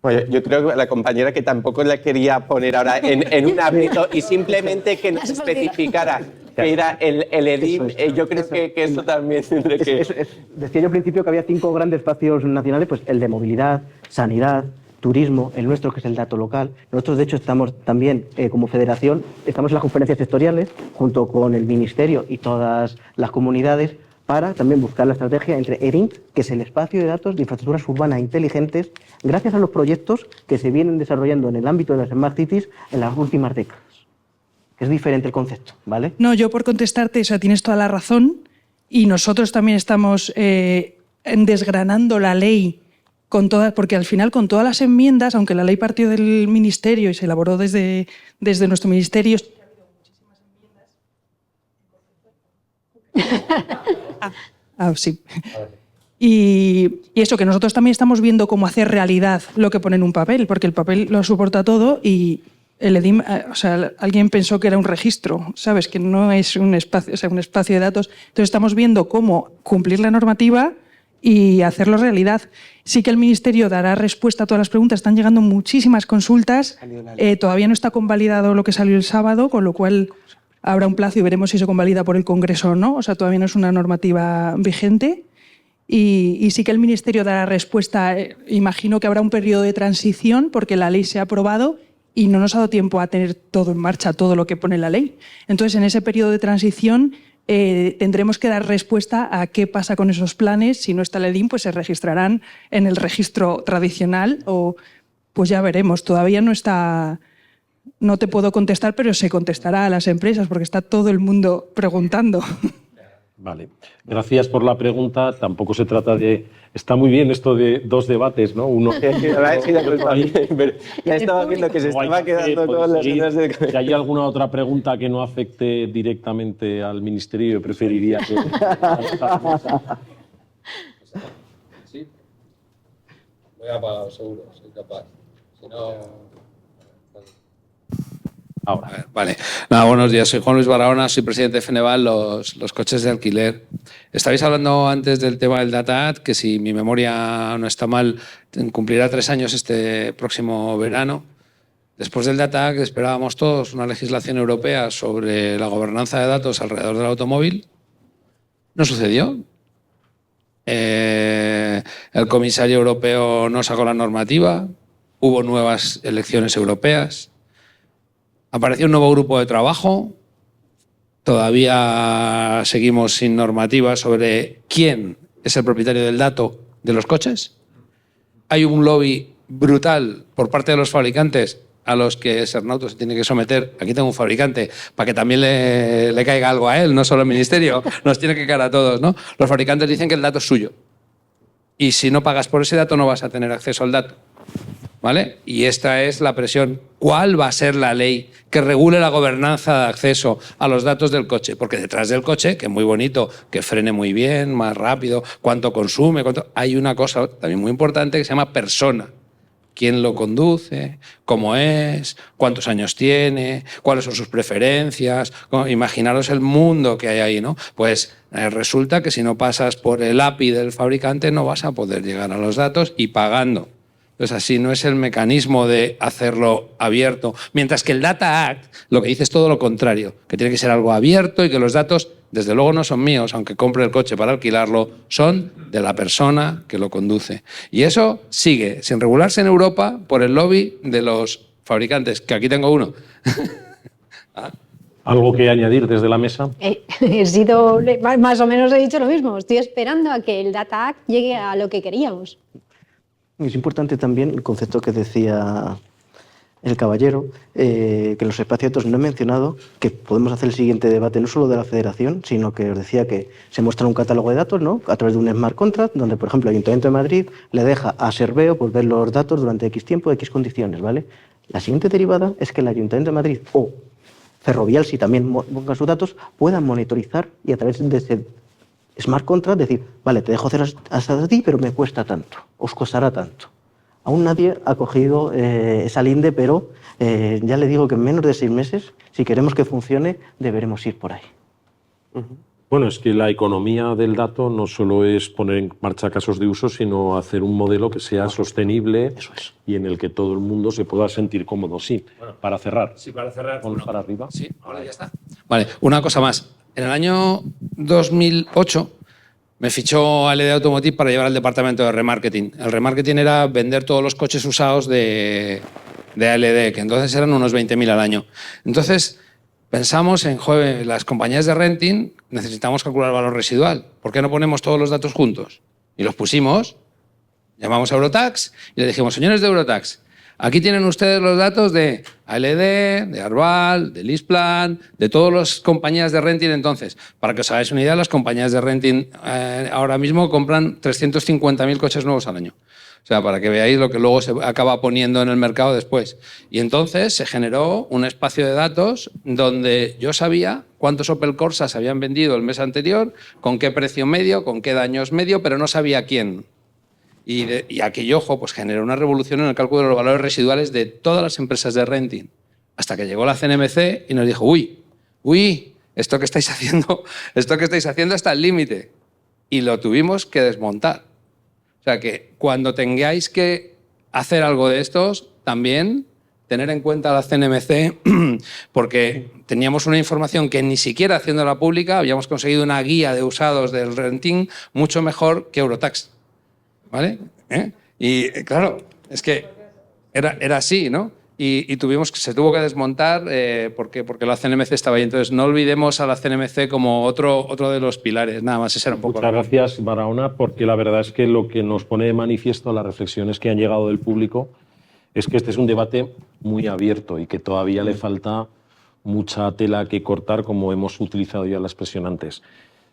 Bueno, yo creo que la compañera que tampoco la quería poner ahora en un ámbito y simplemente que nos especificara que era el EDIM, yo creo que eso también tendré que... Decía yo al principio que había 5 grandes espacios nacionales, pues el de movilidad, sanidad, turismo, el nuestro que es el dato local. Nosotros, de hecho, estamos también como federación, estamos en las conferencias sectoriales junto con el Ministerio y todas las comunidades para también buscar la estrategia entre EDIM, que es el espacio de datos de infraestructuras urbanas inteligentes, gracias a los proyectos que se vienen desarrollando en el ámbito de las Smart Cities en las últimas décadas. Es diferente el concepto, ¿vale? No, yo por contestarte, o sea, tienes toda la razón, y nosotros también estamos desgranando la ley con todas, porque al final con todas las enmiendas, aunque la ley partió del Ministerio y se elaboró desde nuestro Ministerio... Sí. Y eso, que nosotros también estamos viendo cómo hacer realidad lo que pone en un papel, porque el papel lo soporta todo y el EDIM, o sea, alguien pensó que era un registro, ¿sabes? Que no es un espacio, o sea, un espacio de datos. Entonces estamos viendo cómo cumplir la normativa y hacerlo realidad. Sí que el Ministerio dará respuesta a todas las preguntas. Están llegando muchísimas consultas. Todavía no está convalidado lo que salió el sábado, con lo cual habrá un plazo y veremos si se convalida por el Congreso o no. O sea, todavía no es una normativa vigente. Y sí que el Ministerio dará respuesta. Imagino que habrá un periodo de transición porque la ley se ha aprobado y no nos ha dado tiempo a tener todo en marcha, todo lo que pone la ley. Entonces, en ese periodo de transición tendremos que dar respuesta a qué pasa con esos planes. Si no está el EDIM, pues se registrarán en el registro tradicional o pues ya veremos. Todavía no está... No te puedo contestar, pero se contestará a las empresas porque está todo el mundo preguntando. Vale, gracias por la pregunta. Tampoco se trata de... Está muy bien esto de 2 debates, ¿no? Uno... Ya estaba viendo que se estaba quedando todas las ideas de... Si hay alguna otra pregunta que no afecte directamente al Ministerio, preferiría que... Sí. Voy a pagar, seguro, soy capaz. Si no... Ahora. Vale. Nada, buenos días. Soy Juan Luis Barahona, soy presidente de Feneval, los coches de alquiler. Estabais hablando antes del tema del Data Act, que si mi memoria no está mal, cumplirá 3 años este próximo verano. Después del Data Act esperábamos todos una legislación europea sobre la gobernanza de datos alrededor del automóvil. No sucedió. El comisario europeo no sacó la normativa. Hubo nuevas elecciones europeas. Apareció un nuevo grupo de trabajo. Todavía seguimos sin normativa sobre quién es el propietario del dato de los coches. Hay un lobby brutal por parte de los fabricantes a los que Sernauto se tiene que someter. Aquí tengo un fabricante para que también le caiga algo a él, no solo al ministerio. Nos tiene que caer a todos, ¿no? Los fabricantes dicen que el dato es suyo. Y si no pagas por ese dato no vas a tener acceso al dato. ¿Vale? Y esta es la presión. ¿Cuál va a ser la ley que regule la gobernanza de acceso a los datos del coche? Porque detrás del coche, que es muy bonito, que frene muy bien, más rápido, cuánto consume, hay una cosa también muy importante que se llama persona. quién lo conduce, cómo es, cuántos años tiene, cuáles son sus preferencias. Imaginaros el mundo que hay ahí, ¿no? Pues resulta que si no pasas por el API del fabricante no vas a poder llegar a los datos y pagando. Entonces, así no es el mecanismo de hacerlo abierto. Mientras que el Data Act lo que dice es todo lo contrario, que tiene que ser algo abierto y que los datos, desde luego, no son míos, aunque compre el coche para alquilarlo, son de la persona que lo conduce. Y eso sigue sin regularse en Europa por el lobby de los fabricantes, que aquí tengo uno. ¿Algo que añadir desde la mesa? He sido, más o menos he dicho lo mismo. Estoy esperando a que el Data Act llegue a lo que queríamos. Es importante también el concepto que decía el caballero, que en los espacios de datos no he mencionado, que podemos hacer el siguiente debate no solo de la federación, sino que os decía que se muestra un catálogo de datos, ¿no?, a través de un smart contract, donde, por ejemplo, el Ayuntamiento de Madrid le deja a Serveo pues, ver los datos durante X tiempo, X condiciones, ¿vale? La siguiente derivada es que el Ayuntamiento de Madrid o Ferrovial, si también pongan sus datos, puedan monitorizar y a través de ese smart contract decir, vale, te dejo hacer hasta ti, pero me cuesta tanto, os costará tanto. Aún nadie ha cogido esa linde, pero ya le digo que en menos de 6 meses, si queremos que funcione, deberemos ir por ahí. Bueno, es que la economía del dato no solo es poner en marcha casos de uso, sino hacer un modelo que sea sostenible. Eso es. Y en el que todo el mundo se pueda sentir cómodo. Sí, Bueno, para cerrar. Sí, para cerrar. Vamos para arriba. Sí, ahora ya está. Vale, una cosa más. En el año 2008 me fichó ALD Automotive para llevar al departamento de remarketing. El remarketing era vender todos los coches usados de ALD, que entonces eran unos 20.000 al año. Entonces pensamos en, joder, las compañías de renting necesitamos calcular el valor residual. ¿Por qué no ponemos todos los datos juntos? Y los pusimos, llamamos a Eurotax y le dijimos, señores de Eurotax, aquí tienen ustedes los datos de ALD, de Arval, de LeasePlan, de todas las compañías de renting. Entonces, para que os hagáis una idea, las compañías de renting ahora mismo compran 350.000 coches nuevos al año. O sea, para que veáis lo que luego se acaba poniendo en el mercado después. Y entonces se generó un espacio de datos donde yo sabía cuántos Opel Corsa se habían vendido el mes anterior, con qué precio medio, con qué daños medio, pero no sabía quién. Y aquello, ojo, pues generó una revolución en el cálculo de los valores residuales de todas las empresas de renting. Hasta que llegó la CNMC y nos dijo, uy, esto que estáis haciendo está al límite. Y lo tuvimos que desmontar. O sea que cuando tengáis que hacer algo de estos, también tener en cuenta la CNMC, porque teníamos una información que ni siquiera haciéndola pública habíamos conseguido una guía de usados del renting mucho mejor que Eurotax. ¿Vale? Y claro, es que era así, ¿no? Y se tuvo que desmontar porque la CNMC estaba ahí. Entonces, no olvidemos a la CNMC como otro de los pilares. Nada más, ese era un poco. Muchas gracias, Barahona, porque la verdad es que lo que nos pone de manifiesto las reflexiones que han llegado del público es que este es un debate muy abierto y que todavía le falta mucha tela que cortar, como hemos utilizado ya la expresión antes.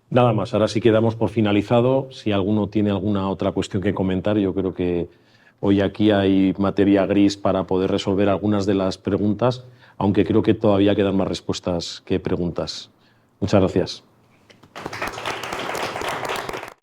Nada más, ahora sí que damos por finalizado. Si alguno tiene alguna otra cuestión que comentar, yo creo que hoy aquí hay materia gris para poder resolver algunas de las preguntas, aunque creo que todavía quedan más respuestas que preguntas. Muchas gracias.